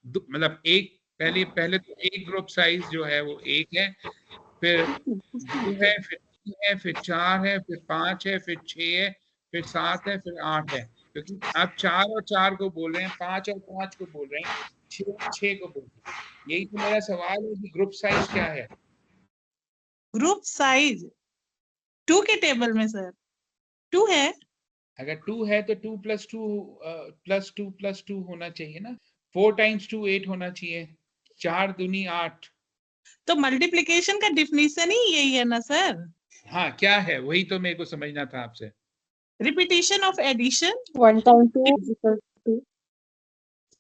मतलब एक, पहले तो एक ग्रुप साइज जो है वो 1 है, फिर 2 है, फिर 3 है, फिर 4 है, फिर 5 है, फिर 6 है, फिर 7 है, फिर 8 है। क्योंकि आप 4 और 4 को बोल रहे हैं, 5 और 5 को बोल रहे हैं, 6 और 6 को बोल रहे हैं। यही तो मेरा सवाल है कि ग्रुप साइज क्या है? ग्रुप साइज 2 के टेबल में सर 2 है। अगर 2 है तो 2 + 2 + 2 होना चाहिए ना। 4 × 2 8 होना चाहिए, 4 दूनी 8। तो मल्टीप्लिकेशन का डिफिनीशन ही यही है ना सर? हाँ, क्या है वही तो मेरे को समझना था आपसे। Repetition of addition. 1 times 2 is equal to 2.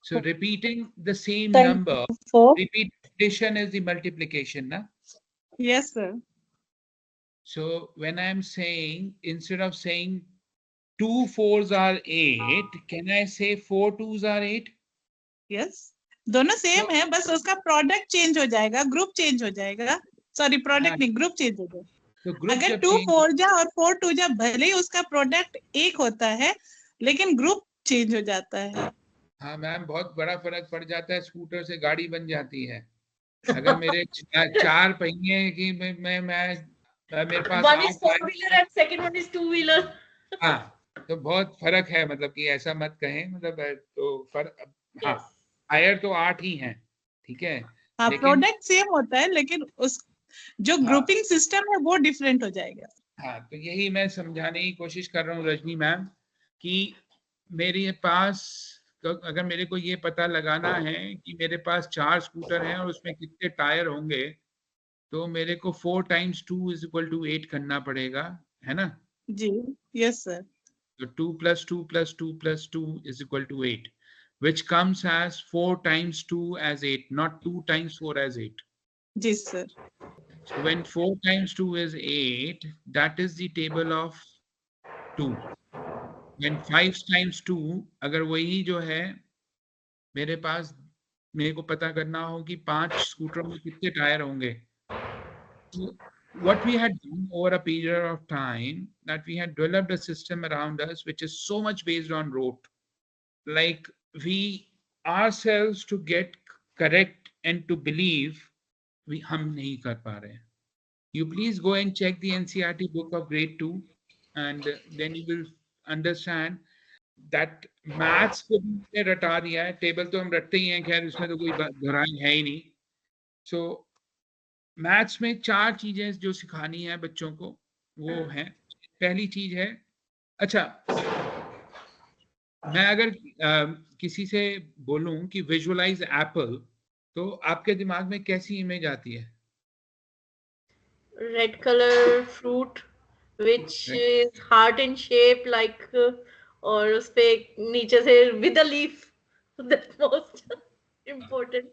So repeating the same 10 number, 4. repetition is the multiplication, na? Yes sir. So when I'm saying, instead of saying 2 4s are 8, can I say 4 2s are 8? Yes, दोनों same है, बस उसका product change हो जाएगा, group change हो जाएगा। Sorry product नहीं, group change हो जाएगा। तो ग्रुप अगर जब 2 change- 4 जा और 4 2 जा, भले ही उसका प्रोडक्ट एक होता है लेकिन ग्रुप चेंज हो जाता है। हाँ मैम, बहुत बड़ा फर्क पड़ जाता है, स्कूटर से गाड़ी बन जाती है। अगर मेरे 4 पहिए की मैं मेरे पास one is 4-wheeler and second one is 2-wheeler। हाँ, तो बहुत फर्क है, मतलब कि ऐसा मत कहें, मतलब तो फर्क। हाँ, टायर तो 8 ही हैं, ठीक है, हाँ, लेकिन प्रोडक्ट सेम होता है लेकिन उस जो ग्रुपिंग सिस्टम है वो डिफरेंट हो जाएगा। हाँ, तो यही मैं समझाने की कोशिश कर रहा हूँ रजनी मैम कि मेरे पास अगर मेरे को ये पता लगाना है कि मेरे पास 4 स्कूटर हैं और उसमें कितने टायर होंगे, तो मेरे को 4 times 2 = 8 करना पड़ेगा, है ना? जी, yes sir. So 2 + 2 + 2 + 2 = 8, which comes as 4 times 2 as 8, not 2 times 4 as 8. जी sir. So when 4 times 2 is 8, that is the table of 2. When 5 times 2, अगर वही जो है मेरे पास, मेरे को पता करना हो कि 5 स्कूटर में कितने टायर होंगे. So what we had done over a period of time, that we had developed a system around us which is so much based on rote. Like we ourselves to get correct and to believe हम नहीं कर पा रहे हैं. You please go and check the NCERT book of grade 2 and then you will understand that maths को भी रटा दिया है. टेबल तो हम रटते ही हैं, खैर इसमें तो कोई गहराई है ही नहीं. So मैथ्स में 4 चीजें जो सिखानी है बच्चों को, वो है, पहली चीज है, अच्छा मैं अगर किसी से बोलूं कि विजुअलाइज एप्पल, तो आपके दिमाग में कैसी इमेज आती है? Red color fruit which is heart in shape like और उस पे नीचे से with a leaf. That's most important.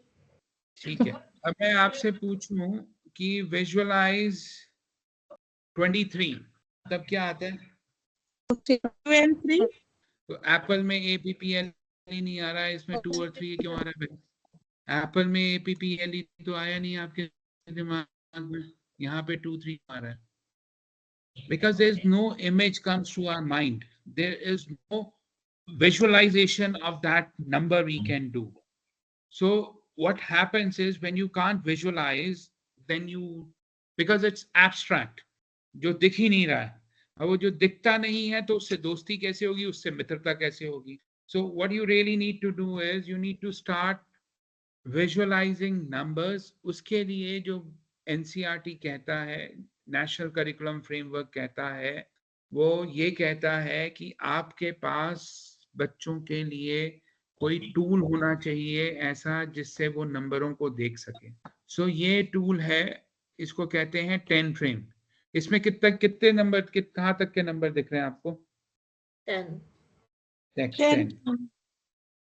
ठीक है. अब मैं आपसे पूछूं कि विजुअलाइज 23 तब क्या आता है? 23 तो एप्पल में APPL नहीं आ रहा है, इसमें 2 और 3 क्यों आ रहा है? एप्पल में APPL तो आया नहीं आपके दिमाग में, यहाँ पे 2 3 आ रहा है. Because there is no image comes to our mind, there is no visualization of that number we can do. So what happens is when you can't visualize, then you, because it's abstract, जो दिख ही नहीं रहा है, अब वो जो दिखता नहीं है तो उससे दोस्ती कैसे होगी, उससे मित्रता कैसे होगी? So what you really need to do is you need to start visualizing numbers. उसके लिए जो NCERT कहता है, नेशनल करिकुलम फ्रेमवर्क कहता है, वो ये कहता है कि आपके पास बच्चों के लिए कोई टूल होना चाहिए ऐसा जिससे वो नंबरों को देख सके. सो ये टूल है, इसको कहते हैं 10 फ्रेम. इसमें कितने नंबर, कहाँ तक के नंबर दिख रहे हैं आपको? 10.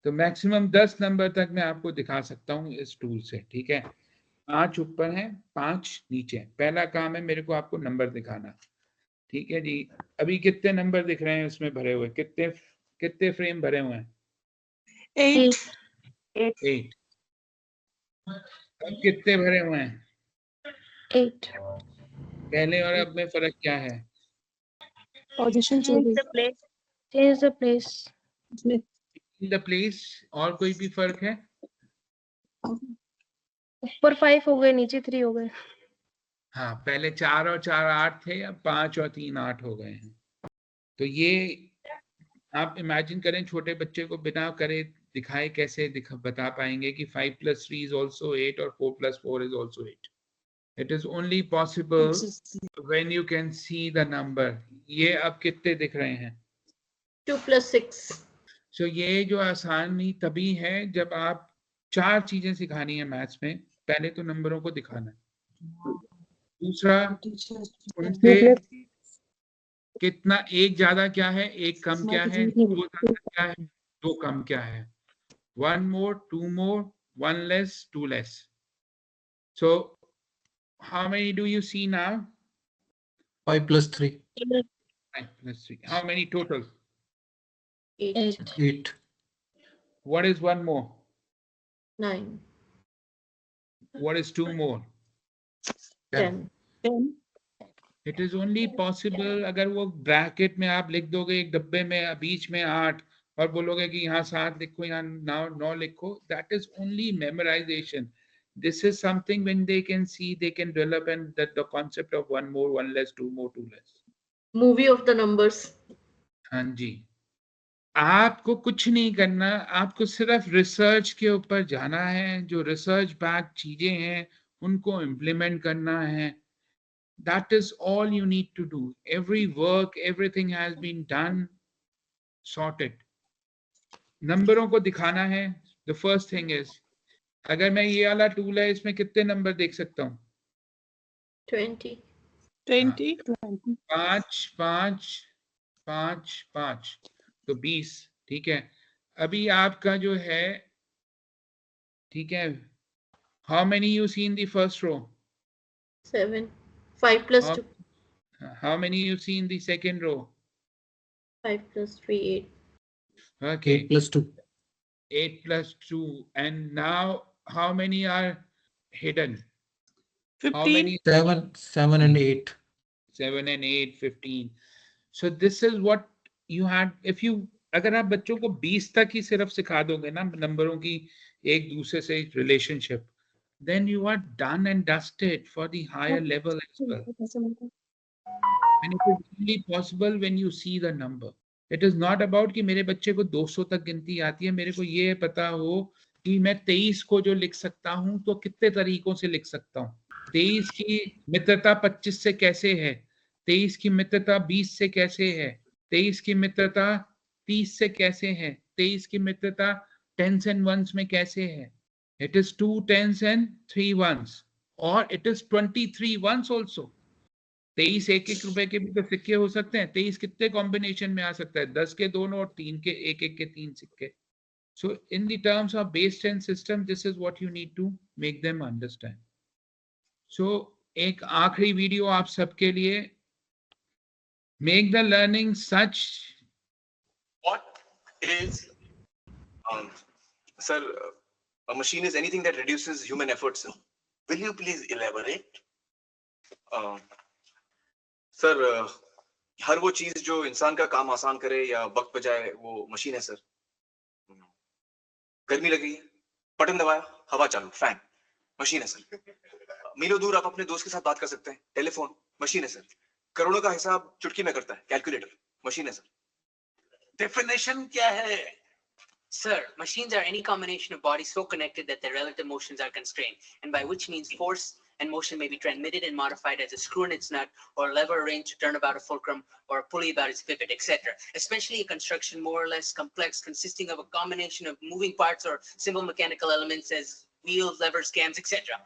तो मैक्सिमम 10 नंबर तक मैं आपको दिखा सकता हूँ इस टूल से. ठीक है, 5 ऊपर है, 5 नीचे. पहला काम है मेरे को आपको नंबर दिखाना. ठीक है जी. अभी कितने नंबर दिख रहे हैं उसमें भरे हुए? कितने फ्रेम भरे हुए हैं? 8. अब कितने भरे हुए हैं? 8. पहले और अब में फर्क क्या है? Position Change the place. Change the place. In the place. और कोई भी फर्क है? ऊपर 5 हो गए, नीचे 3 हो गए. हाँ, पहले 4 और 4 8 थे, अब 5 और 3 8 हो गए हैं. तो ये आप इमेजिन करें, छोटे बच्चे को बिना करे दिखाए कैसे बता पाएंगे कि 5 + 3 is also 8 और 4 + 4 is also 8. It is only possible when you can see the number. ये अब कितने दिख रहे हैं? 2 + 6. So ये जो आसानी तभी है जब आप 4 चीजें सिखानी है मैथ्स में. पहले तो नंबरों को दिखाना है, दूसरा उनसे कितना, एक ज्यादा क्या है, एक कम क्या है, 2 ज्यादा क्या है, 2 कम क्या है, 1 more, 2 more, 1 less, 2 less. So how many do you see now? 5 + 3. 5 + 3. How many total? 8. 8. What is 1 more? 9. What is 2 more? 10. It is only possible अगर वो ब्रैकेट में आप लिख दोगे एक डब्बे में बीच में 8 और बोलोगे कि यहाँ 7 लिखो, यहाँ 9 लिखो. That is only memorization. This is something when they can see, they can develop, and that the concept of 1 more, 1 less, 2 more, 2 less. Movie of the numbers. हाँ जी. आपको कुछ नहीं करना, आपको सिर्फ रिसर्च के ऊपर जाना है. जो रिसर्च बैक चीजें हैं उनको इम्प्लीमेंट करना है. That is all you need to do. Every work, everything has been done, sorted. नंबरों को दिखाना है। द फर्स्ट थिंग इज, अगर मैं ये वाला टूल है, इसमें कितने नंबर देख सकता हूँ? 20. 20 5 5 5 5, तो 20। ठीक है, अभी आपका जो है, ठीक है, how many you see in the first row? 7. 5 plus 2. How many you see in the second row? 5 plus 3, 8. Okay. 8 plus 2. 8 plus 2. And now how many are hidden? How 15 many? 7 and 8. 7 and 8, 15. So this is what you had. If you, अगर आप बच्चों को 20 तक ही सिर्फ सिखा दोगे ना नंबरों की एक दूसरे से relationship, then you are done and dusted for the higher level as well. And it is only possible when you see the number. It is not about कि मेरे बच्चे को 200 तक गिनती आती है, मेरे को ये पता हो कि मैं 23 को जो लिख सकता हूं तो कितने तरीकों से लिख सकता हूं। 23 की मित्रता 25 से कैसे है, 23 की मित्रता 20 से कैसे है, 23 की मित्रता 30 से कैसे है, 23 की मित्रता 10s and 1s में कैसे है। It is 2 10s and 3 1s, or it is 23 1s also. 23 1-1 रुपए के भी तो सिक्के हो सकते हैं। 23 कितने कॉम्बिनेशन में आ सकता है? 10 के 2 नोट, 3 के 1-1 के 3 सिक्के। So in the terms of base 10 system, this is what you need to make them understand. So एक आखिरी वीडियो आप सबके लिए, make the learning such. What is, sir, a machine is anything that reduces human effort, sir. Will you please elaborate? Sir, हर वो चीज जो इंसान का काम आसान करे या वक्त बचाए, वो मशीन है सर। गर्मी लगी है, बटन दबाया, हवा चालू, फैन, मशीन है सर। मीलों दूर आप अपने दोस्त के साथ बात कर सकते हैं, टेलीफोन, मशीन है सर। करोड़ों का हिसाब चुटकी में करता है, कैलकुलेटर, मशीन है सर। डेफिनेशन क्या है? Sir, machines are any combination of bodies so connected that their relative motions are constrained, and by which means force and motion may be transmitted and modified as a screw in its nut, or a lever arranged to turn about a fulcrum, or a pulley about its pivot, etc. Especially a construction more or less complex, consisting of a combination of moving parts or simple mechanical elements as wheels, levers, cams, etc.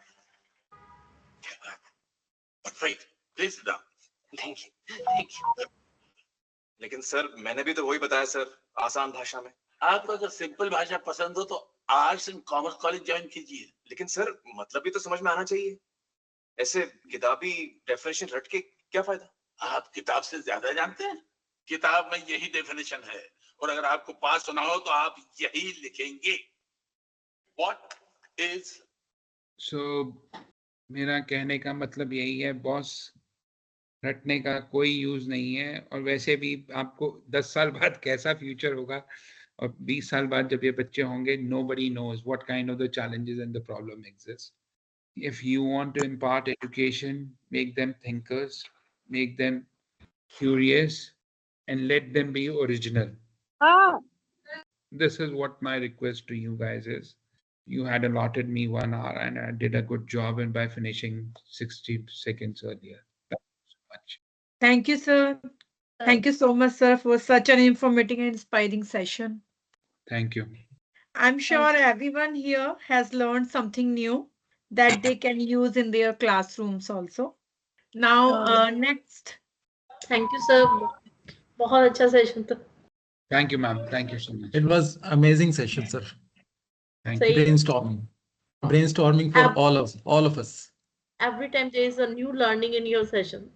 But wait, please sit down. Thank you. Thank you. लेकिन sir, मैंने भी तो वही बताया sir, आसान भाषा में। आपको अगर सिंपल भाषा पसंद हो तो arts and commerce college join कीजिए। लेकिन सर, मतलब भी तो समझ में आना चाहिए। ऐसे किताबी डेफिनेशन रट के क्या फायदा? आप किताब से ज्यादा जानते हैं। किताब में यही डेफिनेशन है, और अगर आपको पास होना हो तो आप यही लिखेंगे। What is? So मेरा कहने का मतलब यही है, बॉस, रटने का कोई यूज नहीं है। और वैसे भी आपको 10 साल बाद कैसा फ्यूचर होगा और 20 साल बाद जब ये बच्चे होंगे, nobody knows what kind of the challenges and the problem exist. If you want to impart education, make them thinkers, make them curious, and let them be original. This is what my request to you guys is. You had allotted me 1 hour and I did a good job and by finishing 60 seconds earlier. Thank you so much. Thank you, sir. Thank you so much, sir, for such an informative and inspiring session. Thank you. I'm sure everyone here has learned something new that they can use in their classrooms also. Now, next. Thank you, sir. बहुत अच्छा session था। Thank you, ma'am. Thank you so much. It was amazing session, sir. Thank सही you. Brainstorming. Brainstorming for all of us. Every time there is a new learning in your session.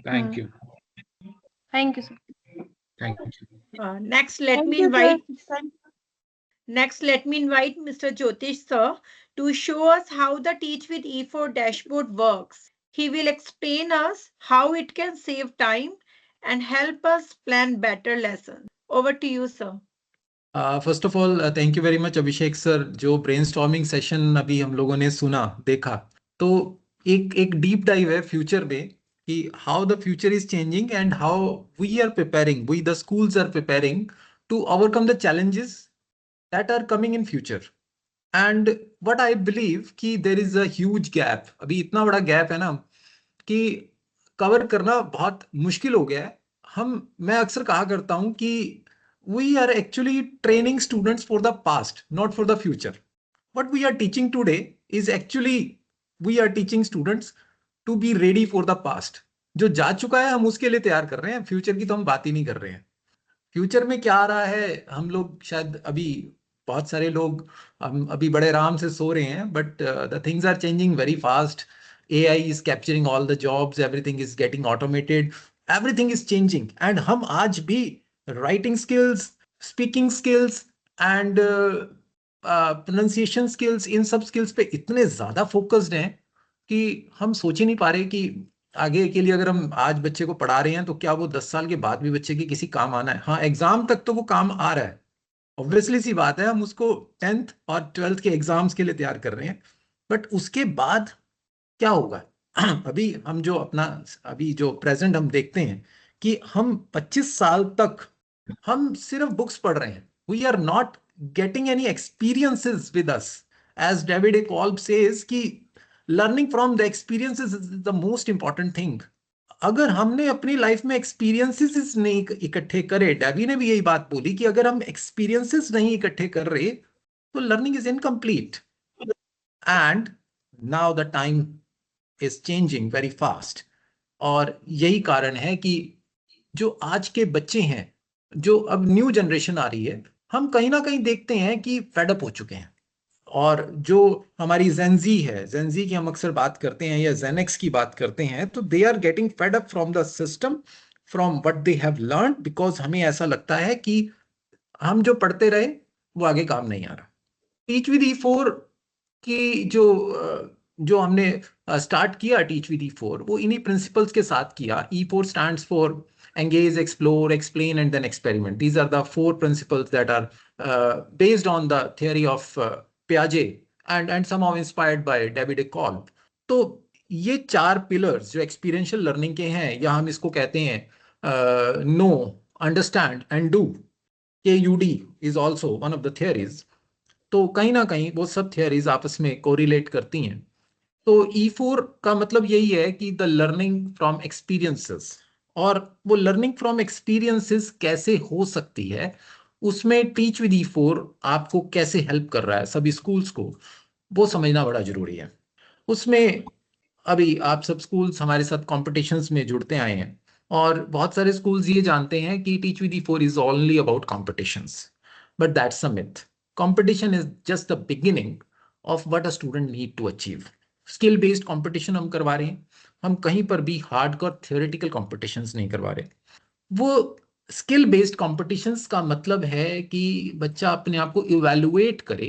Thank you. Thank you, sir. Thank you. Next, let me invite Mr. Jyotish sir to show us how the Teach with E4 dashboard works. He will explain us how it can save time and help us plan better lessons. Over to you, sir. First of all thank you very much Abhishek sir. जो brainstorming session अभी हम लोगों ने सुना देखा, तो एक deep dive है फ्यूचर में कि how the future is changing and how we are preparing, we the schools are preparing to overcome the challenges that are coming in future. And what I believe कि there is a huge gap. अभी इतना बड़ा gap है ना कि cover करना बहुत मुश्किल हो गया है। मैं अक्सर कहा करता हूं कि we are actually training students for the past, not for the future. What we are teaching today is actually we are teaching students to be ready for the past. जो जा चुका है हम उसके लिए तैयार कर रहे हैं, फ्यूचर की तो हम बात ही नहीं कर रहे हैं. फ्यूचर में क्या आ रहा है हम लोग शायद अभी बहुत सारे लोग हम अभी बड़े आराम से सो रहे हैं, but the things are changing very fast. AI is capturing all the jobs, everything is getting automated, everything is changing. And हम आज भी writing skills, speaking skills and pronunciation skills, इन सब skills पे इतने ज्यादा focused हैं कि हम सोच ही नहीं पा रहे कि आगे के लिए अगर हम आज बच्चे को पढ़ा रहे हैं तो क्या वो 10 साल के बाद भी बच्चे के किसी काम आना है. हाँ, एग्जाम तक तो वो काम आ रहा है, ऑब्वियसली सी बात है, हम उसको 10th और 12th के एग्जाम्स के लिए तैयार कर रहे हैं, बट उसके बाद क्या होगा. अभी हम जो अपना अभी जो प्रेजेंट हम देखते हैं कि हम 25 साल तक हम सिर्फ बुक्स पढ़ रहे हैं. We are not getting any experiences with us. As David A Kolb says कि learning from the experiences is the most important thing. अगर हमने अपनी लाइफ में एक्सपीरियंसेस नहीं इकट्ठे करे, डेवी ने भी यही बात बोली कि अगर हम एक्सपीरियंसेस नहीं इकट्ठे कर रहे तो learning is incomplete. And now the time is changing very fast. और यही कारण है कि जो आज के बच्चे हैं, जो अब न्यू जनरेशन आ रही है, हम कहीं ना कहीं देखते हैं कि फेड अप हो चुके हैं. और जो हमारी जेनजी है, जेनजी की हम अक्सर बात करते हैं या जेनेक्स की बात करते हैं, तो they are getting fed up from the system, from what they have learned, because हमें ऐसा लगता है कि हम जो पढ़ते रहे वो आगे काम नहीं आ रहा. टीच विद E4 की जो हमने स्टार्ट किया, टीच विद E4, वो इन्हीं प्रिंसिपल्स के साथ किया. E4 stands for engage, explore, explain and then experiment. These are the 4 principles that are based on the theory of Piaget and somehow inspired by David Kolb. तो ये 4 pillars जो experiential learning के हैं, या हम इसको कहते हैं no, understand and do. KUD is also one of the theories. तो कहीं ना कहीं वो सब थियरीज आपस में कोरिलेट करती हैं. तो E4 का मतलब यही है कि द लर्निंग फ्रॉम एक्सपीरियंसेस. और वो लर्निंग फ्रॉम एक्सपीरियंसेस कैसे हो सकती है, उसमें टीच विद E4 आपको कैसे हेल्प कर रहा है सभी स्कूल्स को, वो समझना बड़ा जरूरी है. उसमें अभी आप सब स्कूल्स हमारे साथ कॉम्पिटिशन्स में जुड़ते आए हैं, और बहुत सारे स्कूल्स ये जानते हैं कि teach with E4 is only about competitions, but that's a myth. Competition is just the beginning of what a student need to achieve. Skill based competition हम करवा रहे हैं, हम कहीं पर भी हार्डकोर थ्योरेटिकल कॉम्पिटिशन्स नहीं करवा रहे. वो स्किल बेस्ड कॉम्पिटिशन्स का मतलब है कि बच्चा अपने आप को इवैल्यूएट करे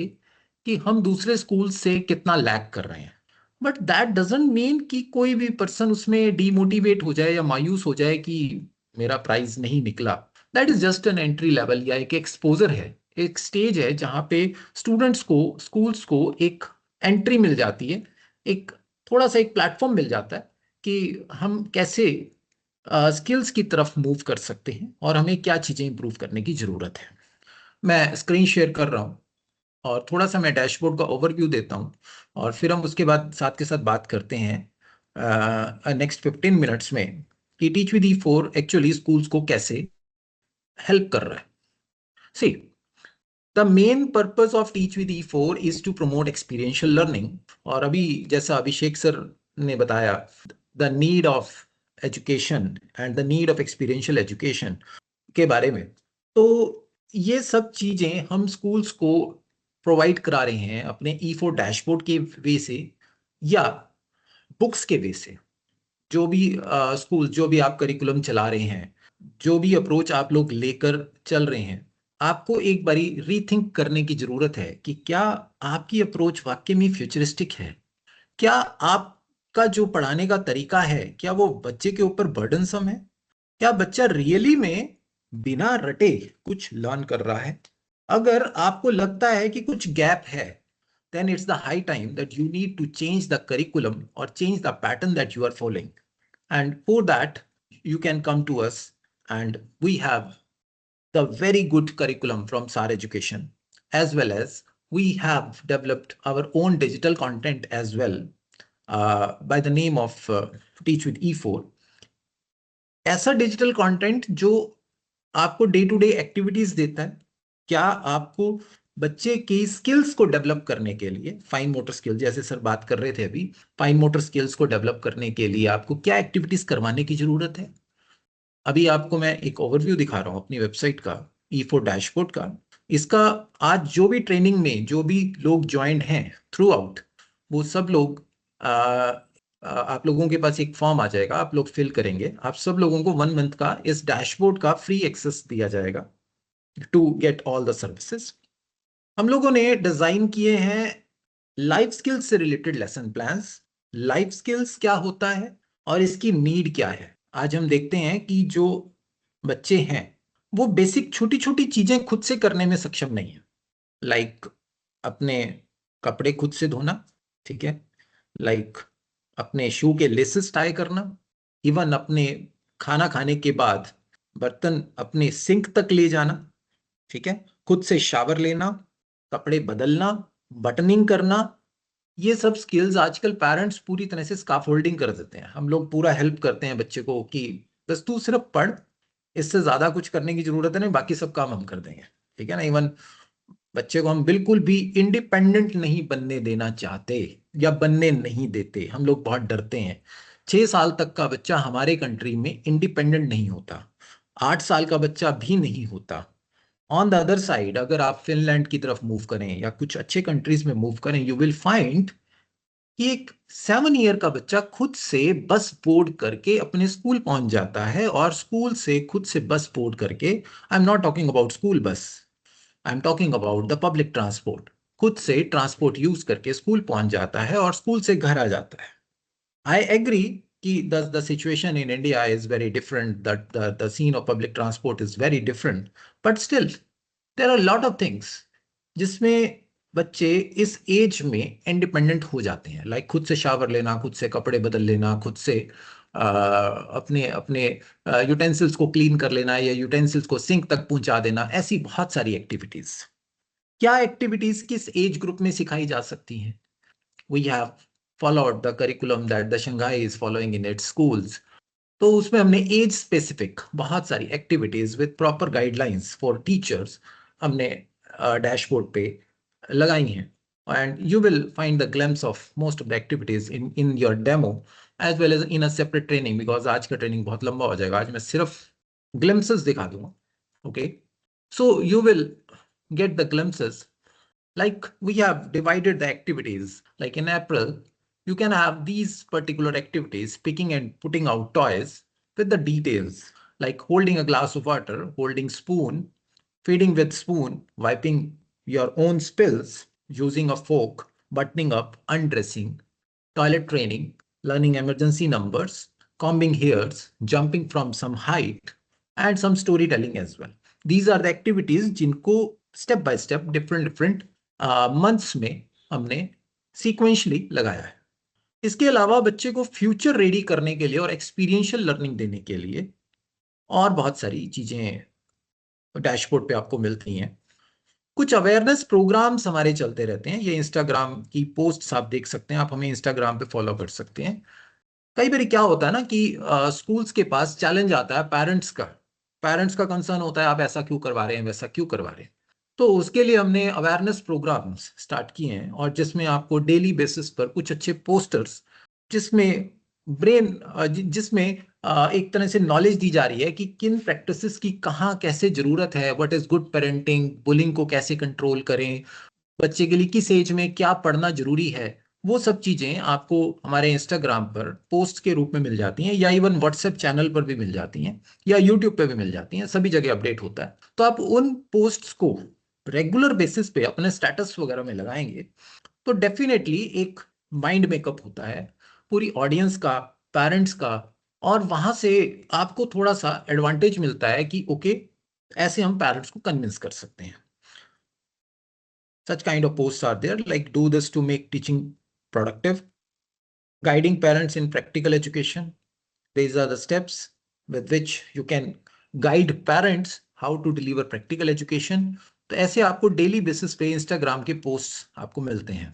कि हम दूसरे स्कूल से कितना लैग कर रहे हैं. बट दैट डजंट मीन कि कोई भी पर्सन उसमें डीमोटिवेट हो जाए या मायूस हो जाए कि मेरा प्राइज नहीं निकला. That is just an entry level, या एक एक्सपोजर है, एक स्टेज है जहाँ पे स्टूडेंट्स को, स्कूल्स को एक एंट्री मिल जाती है, एक थोड़ा सा एक प्लेटफॉर्म मिल जाता है कि हम कैसे स्किल्स की तरफ मूव कर सकते हैं और हमें क्या चीज़ें इंप्रूव करने की ज़रूरत है. मैं स्क्रीन शेयर कर रहा हूँ और थोड़ा सा मैं डैशबोर्ड का ओवरव्यू देता हूँ, और फिर हम उसके बाद साथ के साथ बात करते हैं नेक्स्ट 15 मिनट्स में कि teach with E4 actually schools को कैसे हेल्प कर रहा है. सी, The main purpose of Teach with E4 is to promote experiential learning. और अभी जैसा अभिषेक सर ने बताया, the need of education and the need of experiential education के बारे में, तो ये सब चीजें हम स्कूल्स को प्रोवाइड करा रहे हैं अपने E4 डैशबोर्ड के वे से या बुक्स के वे से. जो भी स्कूल, जो भी आप करिकुलम चला रहे हैं, जो भी अप्रोच आप लोग लेकर चल रहे हैं, आपको एक बारी रीथिंक करने की जरूरत है कि क्या आपकी अप्रोच वाकई में फ्यूचरिस्टिक है. क्या आपका जो पढ़ाने का तरीका है, क्या वो बच्चे के ऊपर बर्डनसम है? क्या बच्चा रियली में बिना रटे कुछ लर्न कर रहा है? अगर आपको लगता है कि कुछ गैप है, then it's the high time that you need to change the curriculum or change the pattern that you are following. And for that, you can come to us, and we have the very good curriculum from SAR Education, as well as we have developed our own digital content as well by the name of Teach with E4. ऐसा digital content जो आपको day to day activities देता है। क्या आपको बच्चे की skills को डेवलप करने के लिए, फाइन मोटर स्किल्स जैसे सर बात कर रहे थे अभी, फाइन मोटर स्किल्स को डेवलप करने के लिए आपको क्या एक्टिविटीज करवाने की जरूरत है। अभी आपको मैं एक ओवरव्यू दिखा रहा हूं अपनी वेबसाइट का, E4 डैशबोर्ड का। इसका आज जो भी ट्रेनिंग में जो भी लोग ज्वाइंट हैं थ्रू आउट, वो सब लोग आप लोगों के पास एक फॉर्म आ जाएगा, आप लोग फिल करेंगे। आप सब लोगों को 1 मंथ का इस डैशबोर्ड का फ्री एक्सेस दिया जाएगा to get all the services. हम लोगों ने डिजाइन किए हैं लाइफ स्किल्स से related lesson plans. Life skills क्या होता है और इसकी नीड क्या है। आज हम देखते हैं कि जो बच्चे हैं वो बेसिक छोटी छोटी चीजें खुद से करने में सक्षम नहीं है। लाइक अपने कपड़े खुद से धोना, ठीक है, लाइक अपने शू के लेसेस टाई करना, इवन अपने खाना खाने के बाद बर्तन अपने सिंक तक ले जाना, ठीक है, खुद से शावर लेना, कपड़े बदलना, बटनिंग करना। ये सब स्किल्स आजकल पेरेंट्स पूरी तरह से स्काफोल्डिंग कर देते हैं। हम लोग पूरा हेल्प करते हैं बच्चे को कि बस तू सिर्फ पढ़, इससे ज्यादा कुछ करने की जरूरत है नहीं, बाकी सब काम हम कर देंगे, ठीक है ना। इवन बच्चे को हम बिल्कुल भी इंडिपेंडेंट नहीं बनने देना चाहते या बनने नहीं देते। हम लोग बहुत डरते हैं। 6 साल तक का बच्चा हमारे कंट्री में इंडिपेंडेंट नहीं होता, 8 साल का बच्चा भी नहीं होता। ऑन द अदर साइड अगर आप फिनलैंड की तरफ मूव करें या कुछ अच्छे कंट्रीज में मूव करें, यू विल फाइंड कि एक 7 ईयर का बच्चा खुद से बस बोर्ड करके अपने स्कूल पहुंच जाता है, और स्कूल से खुद से बस बोर्ड करके, I am not talking about school bus, I am talking about the public transport, खुद से ट्रांसपोर्ट यूज करके स्कूल पहुंच जाता है और स्कूल से घर आ जाता है। आई एग्री कि the situation in India is very different, that the scene of public transport is very different, but still there are a lot of things जिसमें बच्चे इस एज में इंडिपेंडेंट हो जाते हैं। लाइक खुद से शावर लेना, खुद से कपड़े बदल लेना, खुद से अपने अपने यूटेंसिल्स को क्लीन कर लेना या यूटेंसिल्स को सिंक तक पहुंचा देना, ऐसी बहुत सारी एक्टिविटीज। क्या एक्टिविटीज किस एज ग्रुप में सिखाई जा सकती हैं? We have followed the curriculum that the Shanghai is following in its schools. तो उसमें हमने एज स्पेसिफिक बहुत सारी activities with proper guidelines for teachers हमने डैशबोर्ड पे लगाई हैं, and you will find the glimpse of most of the activities in your demo as well as in a separate training, because आज का training बहुत लंबा हो जाएगा। आज मैं सिर्फ ग्लिम्सेस दिखा दूंगा, okay. So you will get the glimpses. Like we have divided the activities. Like in April, you can have these particular activities, picking and putting out toys with the details, like holding a glass of water, holding spoon, feeding with spoon, wiping your own spills, using a fork, buttoning up, undressing, toilet training, learning emergency numbers, combing hairs, jumping from some height, and some storytelling as well. These are the activities जिनको step by step different months में हमने sequentially लगाया है। इसके अलावा बच्चे को future ready करने के लिए और एक्सपीरियंशियल लर्निंग देने के लिए और बहुत सारी चीजें डैशबोर्ड पे आपको मिलती हैं। कुछ अवेयरनेस प्रोग्राम्स हमारे चलते रहते हैं। ये इंस्टाग्राम की पोस्ट्स आप देख सकते हैं, आप हमें इंस्टाग्राम पे फॉलो कर सकते हैं। कई बार क्या होता है ना कि स्कूल्स के पास चैलेंज आता है पेरेंट्स का कंसर्न होता है, आप ऐसा क्यों करवा रहे हैं, वैसा क्यों करवा रहे हैं। तो उसके लिए हमने अवेयरनेस प्रोग्राम्स स्टार्ट किए हैं, और जिसमें आपको डेली बेसिस पर कुछ अच्छे पोस्टर्स जिसमें एक तरह से नॉलेज दी जा रही है कि किन प्रैक्टिसेस की कहाँ कैसे जरूरत है, what is good parenting, bullying को कैसे कंट्रोल करें, बच्चे के लिए किस एज में क्या पढ़ना जरूरी है। वो सब चीजें आपको हमारे इंस्टाग्राम पर पोस्ट के रूप में मिल जाती हैं, या इवन व्हाट्सएप चैनल पर भी मिल जाती हैं, या यूट्यूब पे भी मिल जाती हैं, सभी जगह अपडेट होता है। तो आप उन पोस्ट्स को रेगुलर बेसिस पे अपने स्टेटस वगैरह में लगाएंगे तो डेफिनेटली एक माइंड मेकअप होता है पूरी ऑडियंस का, पेरेंट्स का, और वहां से आपको थोड़ा सा एडवांटेज मिलता है कि ओके ऐसे हम पेरेंट्स को कन्विंस कर सकते हैं। Such kind of posts are there, like do this to make teaching productive, guiding parents in practical education. These are the steps with which you can guide parents how to deliver practical education. तो ऐसे आपको daily basis पे Instagram के posts आपको मिलते हैं।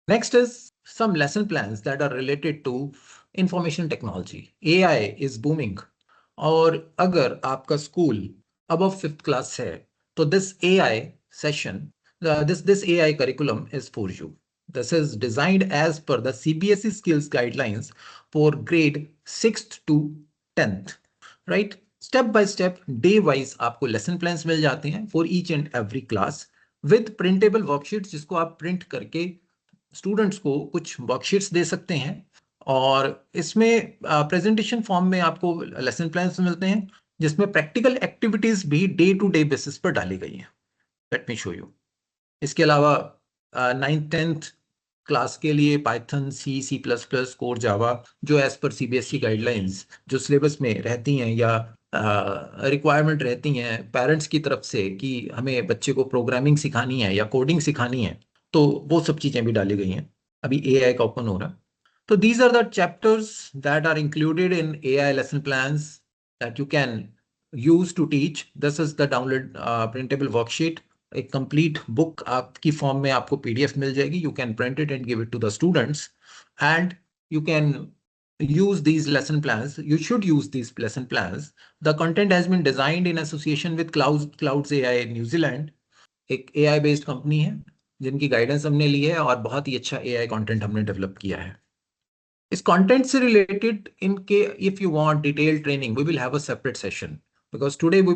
Next is some lesson plans that are related to information technology. AI is booming, और अगर आपका स्कूल above 5th class है, तो this AI session, this AI curriculum is for you. This is designed as per the CBSE skills guidelines for grade 6th to 10th, right? Step by step, day wise आपको lesson plans मिल जाते हैं for each and every class with printable worksheets, जिसको आप print करके students को कुछ worksheets दे सकते हैं, और इसमें प्रेजेंटेशन फॉर्म में आपको लेसन प्लान्स मिलते हैं जिसमें प्रैक्टिकल एक्टिविटीज भी डे टू डे बेसिस पर डाली गई हैं. Let me show you. इसके अलावा 9th 10th क्लास के लिए Python, C plus plus, core, Java, जो एज पर सीबीएसई गाइडलाइंस जो सिलेबस में रहती हैं या रिक्वायरमेंट रहती हैं पेरेंट्स की तरफ से कि हमें बच्चे को प्रोग्रामिंग सिखानी है या कोडिंग सिखानी है, तो वो सब चीजें भी डाली गई हैं. अभी AI का ओपन हो रहा है. तो these are the chapters that are included in AI lesson plans that you can use to teach. This is the download printable worksheet. एक complete book आपकी फॉर्म में आपको PDF मिल जाएगी. You can print it and give it to the students, and you can use these lesson plans. You should use these lesson plans. The content has been designed in association with Clouds AI New Zealand. एक AI based company है जिनकी guidance हमने ली है और बहुत ही अच्छा AI content हमने develop किया है. इस कंटेंट से रिलेटेड इनके if you want detail training, we will have a separate session, because today we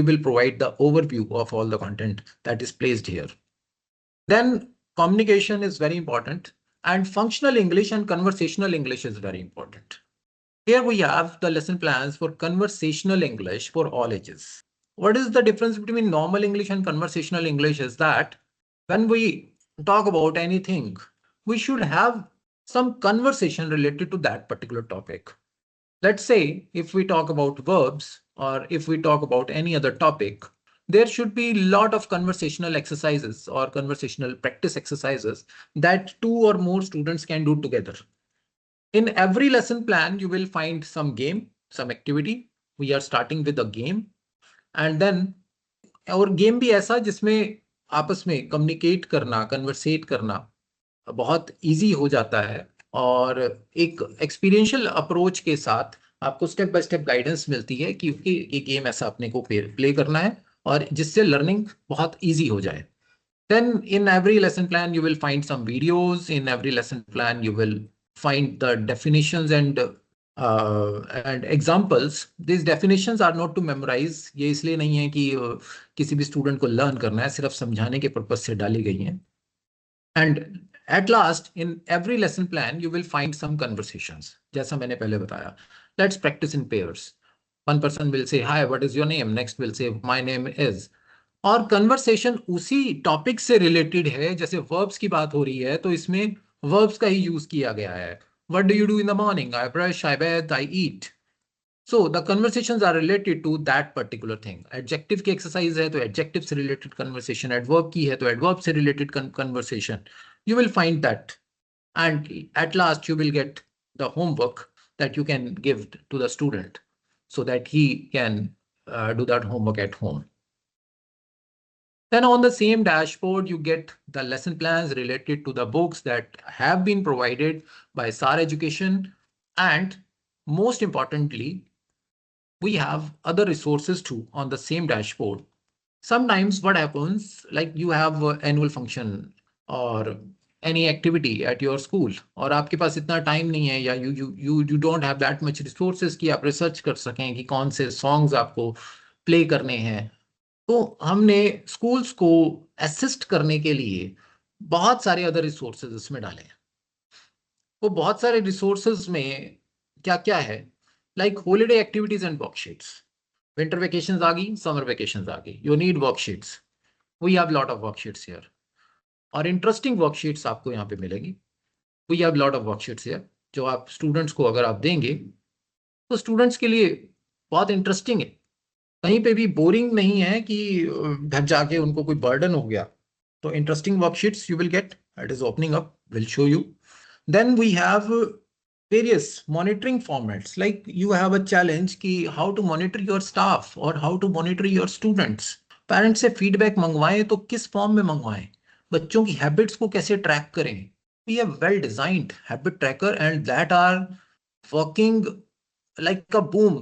will provide the overview of all the content that is placed here. Then communication is very important, and functional English and conversational English is very important. Here we have the lesson plans for conversational English for all ages. What is the difference between normal English and conversational English is that when we talk about anything, we should have some conversation related to that particular topic. Let's say if we talk about verbs, or if we talk about any other topic, there should be a lot of conversational exercises or conversational practice exercises that 2 or more students can do together. In every lesson plan, you will find some game, some activity. We are starting with a game, and then और game भी ऐसा जिसमें आपस में communicate करना, conversate करना बहुत easy हो जाता है, और एक एक्सपीरियंशियल अप्रोच के साथ आपको स्टेप बाय स्टेप गाइडेंस मिलती है कि ये गेम ऐसा अपने को प्ले करना है और जिससे लर्निंग बहुत इजी हो जाए. Then in every lesson plan you will find some videos. In every lesson plan you will find the definitions and examples. These definitions are not to memorize. ये इसलिए नहीं है कि किसी भी स्टूडेंट को लर्न करना है, सिर्फ समझाने के पर्पस से डाली गई हैं. And at last, in every lesson plan, you will find some conversations. जैसा मैंने पहले बताया. Let's practice in pairs. One person will say, "Hi, what is your name?" Next will say, "My name is." और conversation उसी topic से related है. जैसे verbs की बात हो रही है, तो इसमें verbs का ही use किया गया है. What do you do in the morning? I brush, I bathe, I eat. So the conversations are related to that particular thing. Adjective की exercise है तो adjective से related conversation. Adverb की है तो adverb से related conversation. You will find that, and at last you will get the homework that you can give to the student so that he can do that homework at home. Then on the same dashboard, you get the lesson plans related to the books that have been provided by SAR Education, and most importantly, we have other resources too on the same dashboard. Sometimes what happens, like you have an annual function or any activity at your school, और आपके पास इतना time नहीं है, या you don't have that much resources कि आप research कर सकें कि कौन से सॉन्ग्स आपको प्ले करने हैं. तो हमने स्कूल्स को असिस्ट करने के लिए बहुत सारे अदर रिसोर्सेज इसमें डाले हैं. वो बहुत सारे रिसोर्सेज में क्या क्या है, like holiday activities and worksheets. Winter vacations आ गई, समर वेकेशंस आ गई, you need worksheets. We have lot of worksheets here, और इंटरेस्टिंग वर्कशीट्स आपको यहाँ पे मिलेगी. We have lot of worksheets here जो आप स्टूडेंट्स को अगर आप देंगे तो स्टूडेंट्स के लिए बहुत इंटरेस्टिंग है. कहीं पे भी बोरिंग नहीं है कि घर जाके उनको कोई बर्डन हो गया. तो interesting worksheets you will get. It is opening up, will show you. Then we have various monitoring formats, like you have a challenge कि how to monitor your staff or how to monitor your students. Parents से feedback मंगवाएं तो किस form में मंगवाएं, बच्चों की habits को कैसे track करें. We have well designed habit tracker and that are working like a boom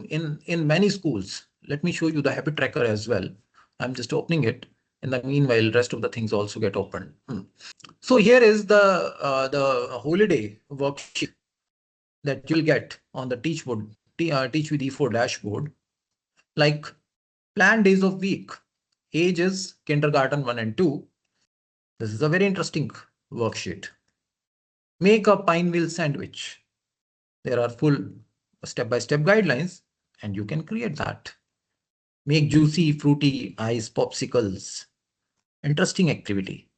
in many schools. let me show you the habit tracker as well. I'm just opening it. In the meanwhile, rest of the things also get opened. So here is the holiday worksheet that you'll get on the Teach with E4 dashboard. Like plan days of week. Age is kindergarten 1 and 2. This is a very interesting worksheet. Make a pinewheel sandwich. There are full step-by-step guidelines, and you can create that. Make juicy, fruity ice popsicles. Interesting activity.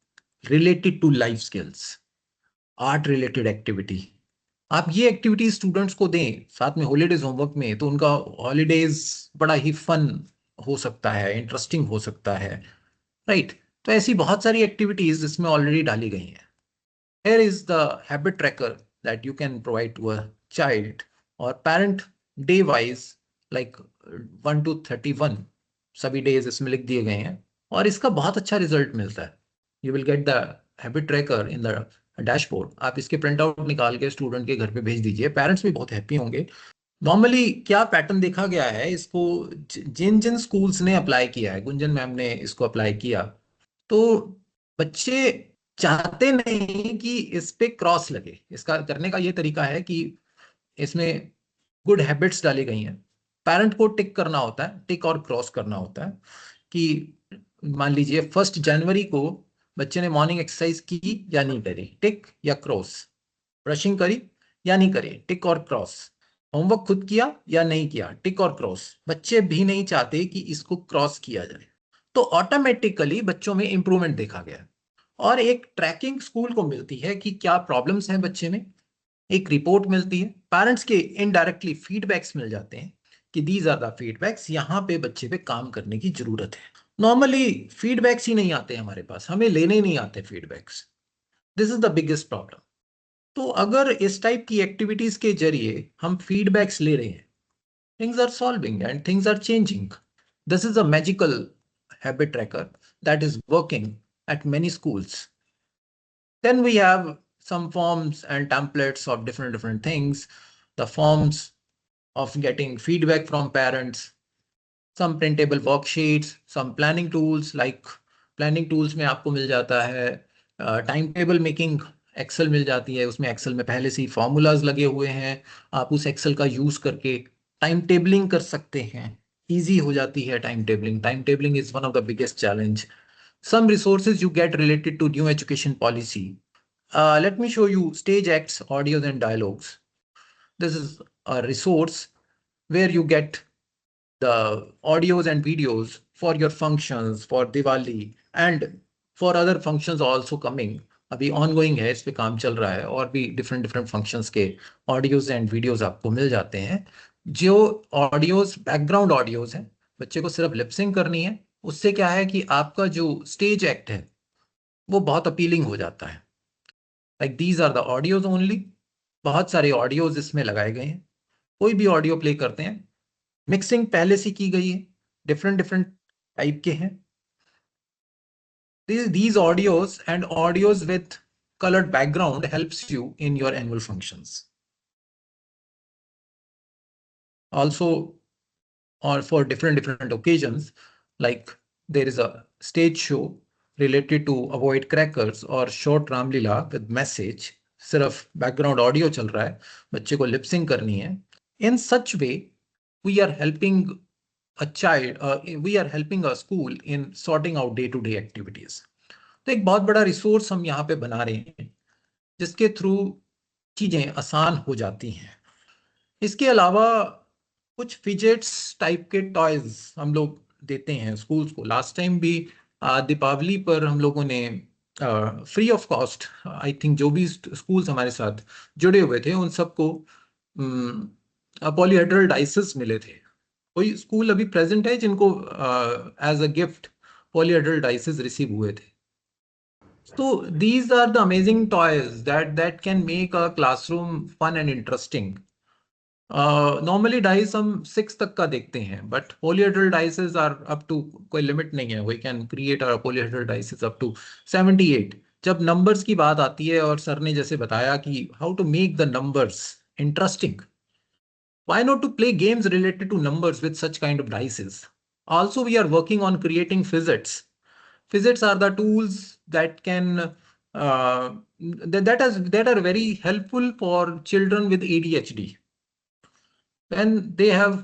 Related to life skills. Art related activity. आप ये activity students को दें साथ में holidays homework में, तो उनका holidays बड़ा ही फन हो सकता है, इंटरेस्टिंग हो सकता है, राइट? तो ऐसी बहुत सारी एक्टिविटीज इसमें ऑलरेडी डाली गई हैं. Here is the habit tracker that you can provide to a child or parent day wise, like 1 to 31 सभी डेज इसमें लिख दिए गए हैं और इसका बहुत अच्छा रिजल्ट मिलता है. You will get the habit tracker in the dashboard. आप इसके प्रिंट आउट निकाल के स्टूडेंट के घर पे भेज दीजिए, पेरेंट्स भी बहुत हैप्पी होंगे. नॉर्मली क्या पैटर्न देखा गया है, इसको जिन जिन स्कूल्स ने अप्लाई किया है, गुंजन मैम ने इसको अप्लाई किया, तो बच्चे चाहते नहीं कि इस पे क्रॉस लगे. इसका करने का ये तरीका है कि इसमें गुड हैबिट्स डाली गई हैं. पेरेंट को टिक करना होता है, टिक और क्रॉस करना होता है कि मान लीजिए 1 जनवरी को बच्चे ने मॉर्निंग एक्सरसाइज की या नहीं करी, टिक या क्रॉस. ब्रशिंग करी या नहीं करी, टिक और क्रॉस. होमवर्क खुद किया या नहीं किया, टिक और क्रॉस. बच्चे भी नहीं चाहते कि इसको क्रॉस किया जाए, तो ऑटोमेटिकली बच्चों में इंप्रूवमेंट देखा गया. और एक ट्रैकिंग स्कूल को मिलती है कि क्या प्रॉब्लम्स हैं बच्चे में, एक रिपोर्ट मिलती है, पेरेंट्स के इनडायरेक्टली फीडबैक्स मिल जाते हैं कि दीज आर द फीडबैक्स, यहाँ पे बच्चे पे काम करने की जरूरत है. नॉर्मली फीडबैक्स ही नहीं आते हमारे पास, हमें लेने नहीं आते feedbacks. This is the biggest problem. तो अगर इस टाइप की एक्टिविटीज के जरिए हम फीडबैक्स ले रहे हैं, things are solving and things are changing. This is a magical habit tracker that is working at many schools. Then we have some forms and templates of different things, the forms of getting feedback from parents, some printable worksheets, some planning tools, like planning tools में आपको मिल जाता है time table making, Excel मिल जाती है, उसमें Excel में पहले से ही फॉर्मूलाज लगे हुए हैं, आप उस एक्सेल का यूज करके टाइम टेबलिंग कर सकते हैं. Easy हो जाती है time tabling. Time tabling is one of the biggest challenge. Some resources you get related to new education policy. Let me show you Stage Acts, Audios and Dialogues. This is a resource where you get the audios and videos for your functions, for Diwali and for other functions also coming. अभी ongoing है, इस पे काम चल रहा है, और भी different functions के audios and videos आपको मिल जाते हैं. जो ऑडियोज बैकग्राउंड ऑडियोज हैं, बच्चे को सिर्फ लिपसिंग करनी है, उससे क्या है कि आपका जो स्टेज एक्ट है वो बहुत अपीलिंग हो जाता है. Like these are the audios only. बहुत सारे ऑडियोज इसमें लगाए गए हैं, कोई भी ऑडियो प्ले करते हैं, मिक्सिंग पहले से की गई है, डिफरेंट टाइप के हैं. These audios and audios with colored background helps you in your annual functions. Also, or for different occasions, like there is a stage show related to avoid crackers or short Ramlila with message, सिर्फ background audio चल रहा है, बच्चे को lip sync करनी है. In such way, we are helping a child, we are helping a school in sorting out day-to-day activities. तो एक बहुत बड़ा रिसोर्स हम यहाँ पे बना रहे हैं जिसके थ्रू चीजें आसान हो जाती हैं. इसके अलावा कुछ फिजेट्स टाइप के टॉयज हम लोग देते हैं स्कूल्स को. लास्ट टाइम भी दीपावली पर हम लोगों ने free of cost, I think जो भी स्कूल्स हमारे साथ जुड़े हुए थे उन सबको पॉलीहेड्रल डाइसेस मिले थे. कोई स्कूल अभी प्रेजेंट है जिनको as a gift polyhedral dices receive हुए थे? So these are the amazing toys that can make a classroom fun and interesting. Normally dice हम 6 तक का देखते हैं, but polyhedral dices are up to, कोई लिमिट नहीं है, we can create our polyhedral dices up to 78. जब numbers की बात आती है और सर ने जैसे बताया कि how to make the numbers interesting, Why not to play games related to numbers with such kind of dices? Also, we are working on creating fidgets. Fidgets are the tools that can that are very helpful for children with ADHD. When they have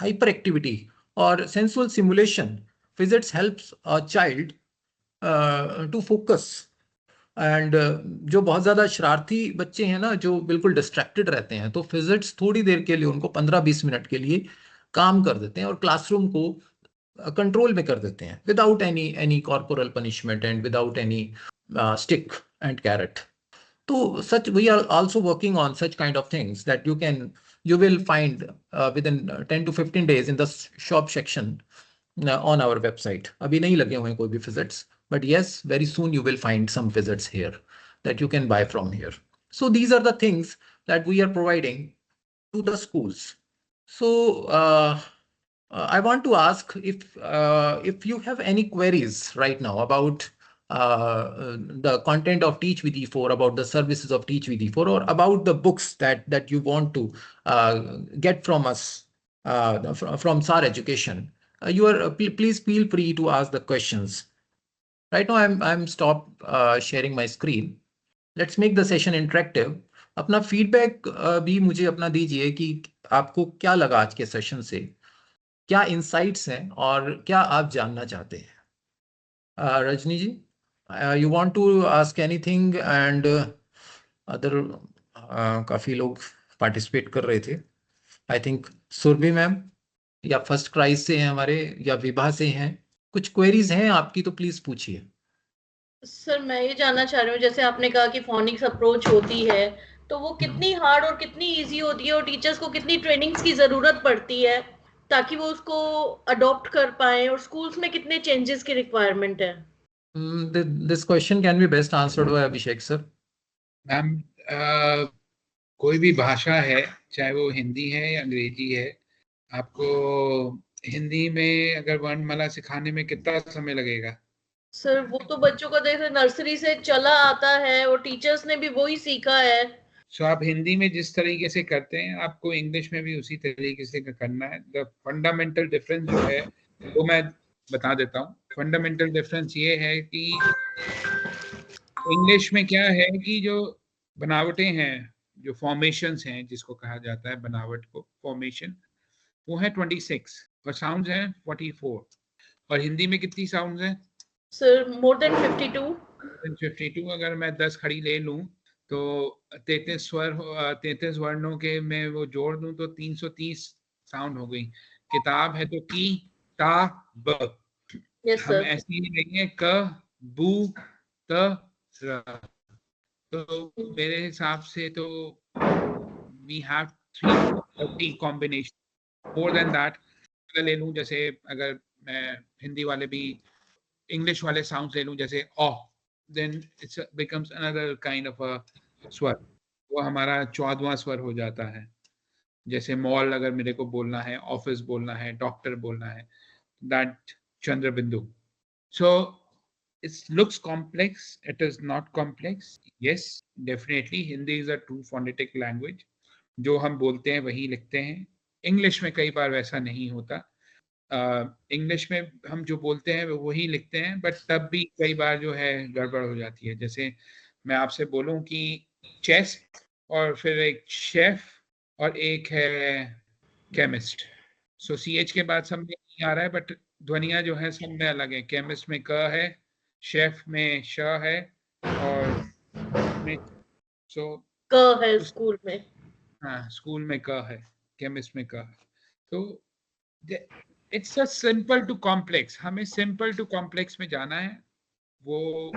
hyperactivity or sensual simulation, fidgets helps a child to focus. And जो बहुत ज्यादा शरारती बच्चे हैं ना, जो बिल्कुल distracted रहते हैं, तो फिजिक्स थोड़ी देर के लिए उनको 15-20 मिनट के लिए काम कर देते हैं और क्लासरूम को कंट्रोल में कर देते हैं without any corporal punishment and without any stick and carrot. तो such we are also working on such kind of things that you will find within 10 to 15 days in the shop section on our website. अभी नहीं लगे हुए हैं कोई भी fidgets, but yes, very soon you will find some fidgets here that you can buy from here. So these are the things that we are providing to the schools. So I want to ask if you have any queries right now about the content of Teach with E4, about the services of Teach with E4, or about the books that you want to get from us, from SAR Education. Please feel free to ask the questions. Right now I'm stop sharing my screen. Let's make the session interactive. अपना feedback भी मुझे अपना दीजिए कि आपको क्या लगा आज के सेशन से, क्या इंसाइट्स हैं और क्या आप जानना चाहते हैं. रजनी जी, you want to ask anything? and other काफी लोग पार्टिसिपेट कर रहे थे. आई थिंक सुरभि मैम या फर्स्ट क्राइस से हैं हमारे, या विभा से हैं. कुछ क्वेरीज हैं आपकी तो प्लीज पूछिए. सर मैं ये जानना चाह रही हूँ, जैसे आपने कहा कि फोनिक्स अप्रोच होती है, तो वो कितनी हार्ड और कितनी इजी होती है, और टीचर्स को कितनी ट्रेनिंग्स की जरूरत पड़ती है ताकि वो उसको अडॉप्ट कर पाए, और स्कूल्स में कितने चेंजेस की रिक्वायरमेंट है? This question can be best answered bye Abhishek sir. Ma'am, कोई भी भाषा है, चाहे वो हिंदी है या अंग्रेजी है, आपको हिंदी में अगर वर्णमाला सिखाने में कितना समय लगेगा? सर वो तो बच्चों को देखो नर्सरी से चला आता है और टीचर्स ने भी वही सीखा है. सो आप हिंदी में जिस तरीके से करते हैं आपको इंग्लिश में भी उसी तरीके से करना है. द फंडामेंटल डिफरेंस जो है वो मैं बता देता हूँ. फंडामेंटल डिफरेंस ये है कि इंग्लिश में क्या है कि जो बनावटें हैं, जो फॉर्मेशंस हैं, जिसको कहा जाता है बनावट को फॉर्मेशन, वो है 26 और साउंड्स हैं 44. और हिंदी में कितनी साउंड्स हैं? Sir more than 52. अगर मैं 10 खड़ी ले लूं तो 33 वर्णों के मैं वो जोड़ दूं तो 330 साउंड हो गई. किताब है तो की, ता, ब. yes, हम ऐसे ही नहीं है क, बू, त, र. तो मेरे हिसाब से तो we have 330 combination. more than that अगर ले लूं, जैसे अगर मैं हिंदी वाले भी इंग्लिश वाले साउंड ले लूं, जैसे ओ, then it becomes another kind of a स्वर. वो हमारा 14वां स्वर हो जाता है. जैसे मॉल अगर मेरे को बोलना है, ऑफिस बोलना है, डॉक्टर बोलना है, that चंद्र बिंदु. So it looks complex, it is not complex. Yes, definitely Hindi is a true phonetic language. जो हम बोलते हैं वही लिखते हैं. इंग्लिश में कई बार वैसा नहीं होता. इंग्लिश में हम जो बोलते हैं वही लिखते हैं, बट तब भी कई बार जो है गड़बड़ हो जाती है. जैसे मैं आपसे बोलूं कि चेस्ट और फिर एक शेफ और एक है केमिस्ट. सो CH के बाद समझ नहीं आ रहा है, बट ध्वनियां जो है सब में अलग है. केमिस्ट में क है, शेफ में श है, और में क है स्कूल में. हाँ, स्कूल में क है, केमिस्ट में क है. तो it's a simple to complex. हमें सिंपल टू कॉम्प्लेक्स में जाना है. वो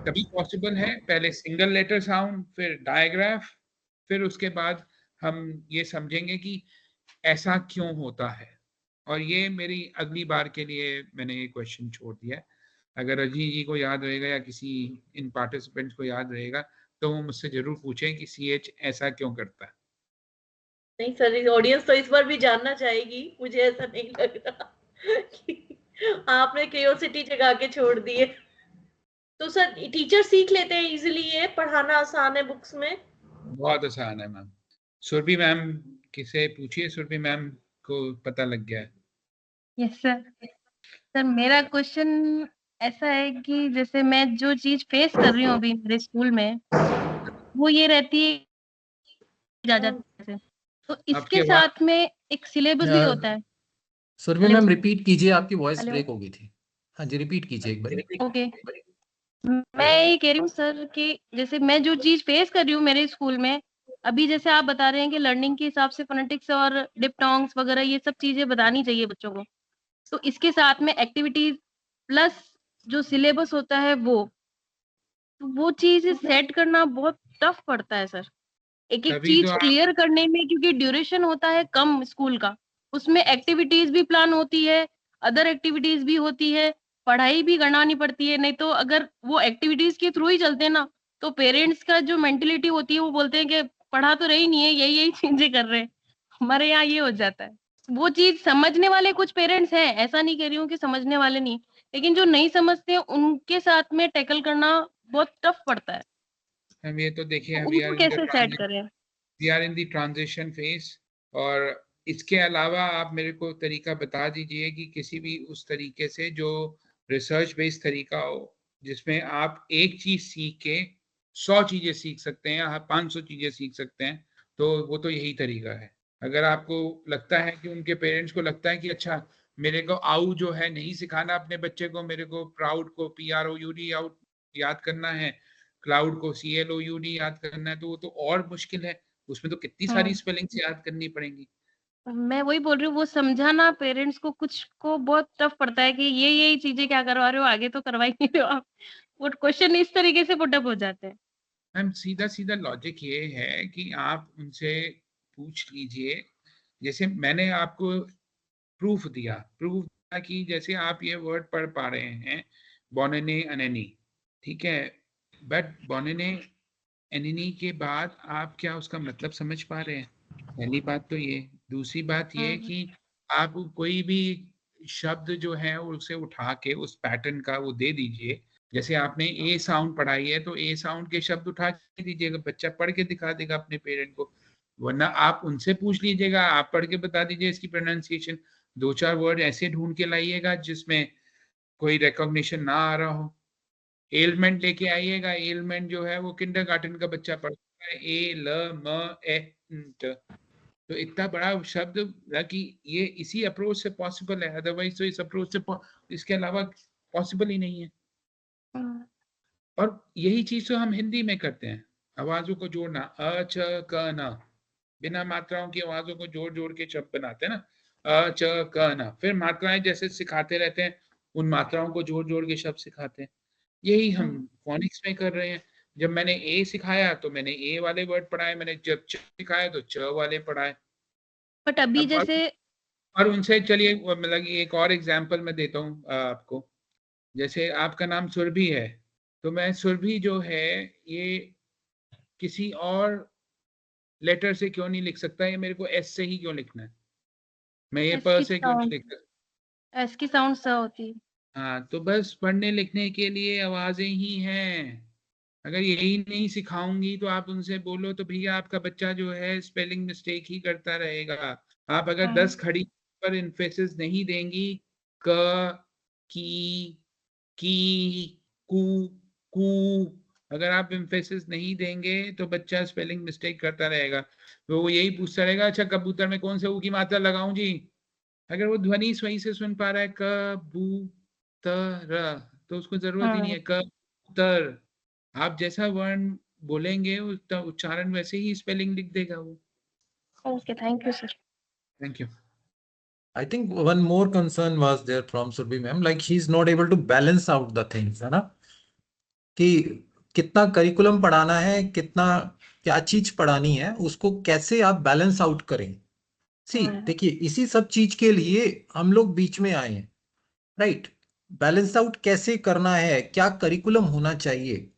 तभी पॉसिबल है. पहले सिंगल लेटर साउंड, फिर डायग्राफ, फिर उसके बाद हम ये समझेंगे कि ऐसा क्यों होता है. और ये मेरी अगली बार के लिए मैंने ये क्वेश्चन छोड़ दिया है. अगर रजनी जी को याद रहेगा या किसी इन पार्टिसिपेंट्स को याद रहेगा तो वो मुझसे जरूर पूछें कि CH ऐसा क्यों करता है. नहीं सर, ऑडियंस तो इस बार भी जानना चाहेगी. मुझे ऐसा नहीं लग रहा कि आपने क्यूरियोसिटी जगा के छोड़ दी है. तो सर टीचर सीख लेते हैं इजीली, ये पढ़ाना आसान है बुक्स में? बहुत आसान है मैम। सुरभि मैम किसे पूछिए, सुरभि मैम को पता लग गया है। Yes sir. सर मेरा क्वेश्चन ऐसा है कि जैसे मैं जो चीज फेस कर रही हूँ अभी मेरे स्कूल में, वो ये रहती है इजाजत से, तो आपकी इसके आवाज साथ में एक सिलेबस भी होता है। सुरभि मैम रिपीट कीजिए, आपकी वॉइस हेलो। ब्रेक हो गई थी। हाँ जी, रिपीट कीजिए एक बार। ओके, मैं ये कह रही हूँ सर कि जैसे मैं जो चीज फेस कर रही हूँ मेरे स्कूल में अभी, जैसे आप बता रहे हैं कि लर्निंग के हिसाब से फोनेटिक्स और डिप्टोंग्स वगैरह ये सब चीजें बतानी चाहिए बच्चों को, तो इसके साथ में एक्टिविटीज प्लस जो सिलेबस होता है वो चीज सेट करना बहुत टफ पड़ता है सर। एक एक तभी चीज तो आप क्लियर करने में, क्योंकि ड्यूरेशन होता है कम स्कूल का, उसमें एक्टिविटीज भी प्लान होती है, अदर एक्टिविटीज भी होती है, पढ़ाई भी गणानी पड़ती है। नहीं तो अगर वो एक्टिविटीज के थ्रू ही चलते ना, तो पेरेंट्स का जो मेंटेलिटी होती है वो बोलते हैं कि पढ़ा तो रही नहीं है, यही यही चीजें कर रहे हैं। हमारे यहाँ ये हो जाता है। वो चीज समझने वाले कुछ पेरेंट्स हैं, ऐसा नहीं कह रही हूँ कि समझने वाले नहीं, लेकिन जो नहीं समझते हैं उनके साथ में टैकल करना बहुत टफ पड़ता है। हम ये तो देखिए, तो वी उनको आर कैसे सेट करें? In the transition phase. और इसके अलावा आप मेरे को तरीका बता दीजिए कि किसी भी उस तरीके से जो रिसर्च बेस्ड तरीका हो, जिसमें आप एक चीज सीख के 100 चीजें सीख सकते हैं या 500 चीजें सीख सकते हैं, तो वो तो यही तरीका है। अगर आपको लगता है कि उनके पेरेंट्स को लगता है कि अच्छा मेरे को आउ जो है नहीं सिखाना अपने बच्चे को, मेरे को प्राउड को PROUD आउट याद करना है, क्लाउड को CLOUD याद करना है, तो वो तो और मुश्किल है। उसमें तो कितनी सारी स्पेलिंग्स याद करनी पड़ेंगी। मैं वही बोल रही हूँ, वो समझाना पेरेंट्स को कुछ को बहुत टफ पड़ता है कि ये यही चीजें क्या करवा रहे हो, आगे तो करवा ही नहीं रहे हो आप। वो क्वेश्चन इस तरीके से पुटअप हो जाते हैं। मैम सीधा सीधा लॉजिक ये है कि आप उनसे पूछ लीजिए, जैसे मैंने आपको प्रूफ दिया कि जैसे आप ये वर्ड पढ़ पा रहे हैं बोनेने अनेनी, ठीक है, बट बोनेने एनिनी के बाद आप क्या उसका मतलब समझ पा रहे हैं? पहली बात तो ये। दूसरी बात ये कि आप कोई भी शब्द जो है उसे उठा के उस पैटर्न का वो दे दीजिए। जैसे आपने ए साउंड पढ़ाई है तो ए साउंड के शब्द उठा के दीजिएगा, बच्चा पढ़ के दिखा देगा अपने पेरेंट को। वरना आप उनसे पूछ लीजिएगा, आप पढ़ के बता दीजिए इसकी प्रोनाउंसिएशन। 2-4 वर्ड ऐसे ढूंढ के लाइएगा जिसमें कोई रिकॉग्निशन ना आ रहा हो। एलमेंट लेके आइएगा, एलमेंट जो है वो किंडरगार्टन का बच्चा पढ़ता है, ए ल म ए ट। तो इतना बड़ा शब्द कि ये इसी अप्रोच से पॉसिबल है, अदरवाइज तो इस अप्रोच से इसके अलावा पॉसिबल ही नहीं है। और यही चीज तो हम हिंदी में करते हैं, आवाजों को जोड़ना, अ च क न, बिना मात्राओं की आवाजों को जोड़ जोड़ के शब्द बनाते हैं ना, अ च क न। फिर मात्राएं जैसे सिखाते रहते हैं, उन मात्राओं को जोड़ जोड़ के शब्द सिखाते हैं। यही हम फोनिक्स में कर रहे हैं। जब मैंने ए सिखाया तो मैंने ए वाले वर्ड पढ़ाए, मैंने जब च सिखाया तो च वाले पढ़ाए। बट अभी जैसे और उनसे चलिए मतलब एक और एग्जांपल मैं देता हूँ आपको। जैसे आपका नाम सुरभि है, तो मैं सुरभि जो है ये किसी और लेटर से क्यों नहीं लिख सकता, ये मेरे को एस से ही क्यों लिखना है? मैं ये प से क्यों नहीं लिख सकता? एस की साउंड स होती है। हाँ, तो बस पढ़ने लिखने के लिए आवाजें ही हैं। अगर यही नहीं सिखाऊंगी तो आप उनसे बोलो तो भैया आपका बच्चा जो है स्पेलिंग मिस्टेक ही करता रहेगा। आप अगर 10 खड़ी पर इन्फेसिस नहीं देंगी, क, की, कू, कू, अगर आप इम्फेसिस नहीं देंगे तो बच्चा स्पेलिंग मिस्टेक करता रहेगा। तो वो यही पूछता रहेगा, अच्छा कबूतर में कौन से ऊ की मात्रा लगाऊं जी? अगर वो ध्वनि सही से सुन पा रहा है कबूतर, तो उसको जरूरत ही नहीं है कबूतर। आप जैसा वर्ण बोलेंगे उसका उच्चारण वैसे ही स्पेलिंग लिख देगा वो। Okay, thank you sir. Thank you. I think one more concern was there from Surbhi ma'am, like she's not able to balance out the things, है ना, कि कितना करिकुलम पढ़ाना है, कितना क्या चीज पढ़ानी है, उसको कैसे आप बैलेंस आउट करें। सी देखिए, इसी सब चीज के लिए हम लोग बीच में आए हैं, राइट। बैलेंस आउट कैसे करना है, क्या करिकुलम होना चाहिए,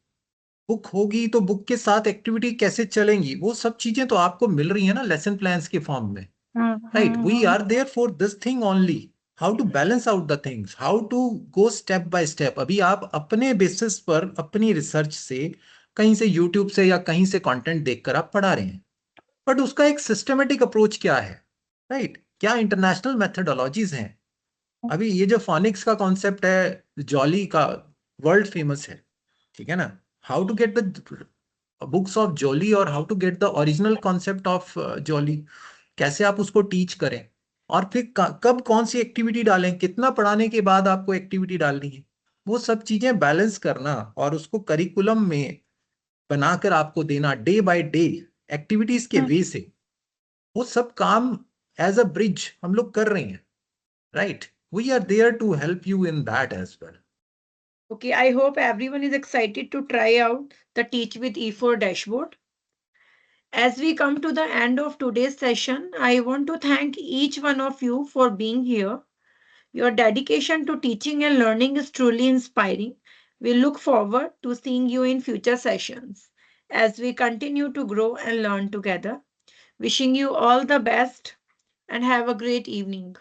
बुक होगी तो बुक के साथ एक्टिविटी कैसे चलेंगी, वो सब चीजें तो आपको मिल रही है ना लेसन प्लान्स के फॉर्म में, right. We are there for this thing only, how to balance out the things, how to go step by step. अभी आप अपने बेसिस पर अपनी रिसर्च से कहीं से यूट्यूब से या कहीं से कंटेंट देखकर आप पढ़ा रहे हैं, बट उसका एक सिस्टमेटिक अप्रोच क्या है, राइट? क्या इंटरनेशनल मेथडोलॉजीज हैं? अभी ये जो फोनिक्स का कॉन्सेप्ट है, जॉली का, वर्ल्ड फेमस है, ठीक है ना? How to get the books of Jolly और how to get the original concept of Jolly, कैसे आप उसको टीच करें, और फिर कब कौन सी एक्टिविटी डालें, कितना पढ़ाने के बाद आपको एक्टिविटी डालनी है, वो सब चीजें बैलेंस करना और उसको करिकुलम में बनाकर आपको देना डे बाय डे एक्टिविटीज के वे से, वो सब काम एज अ ब्रिज हम लोग कर रहे हैं, right? We are there to help you in that as well. Okay, I hope everyone is excited to try out the Teach with E4 dashboard. As we come to the end of today's session, I want to thank each one of you for being here. Your dedication to teaching and learning is truly inspiring. We look forward to seeing you in future sessions as we continue to grow and learn together. Wishing you all the best and have a great evening.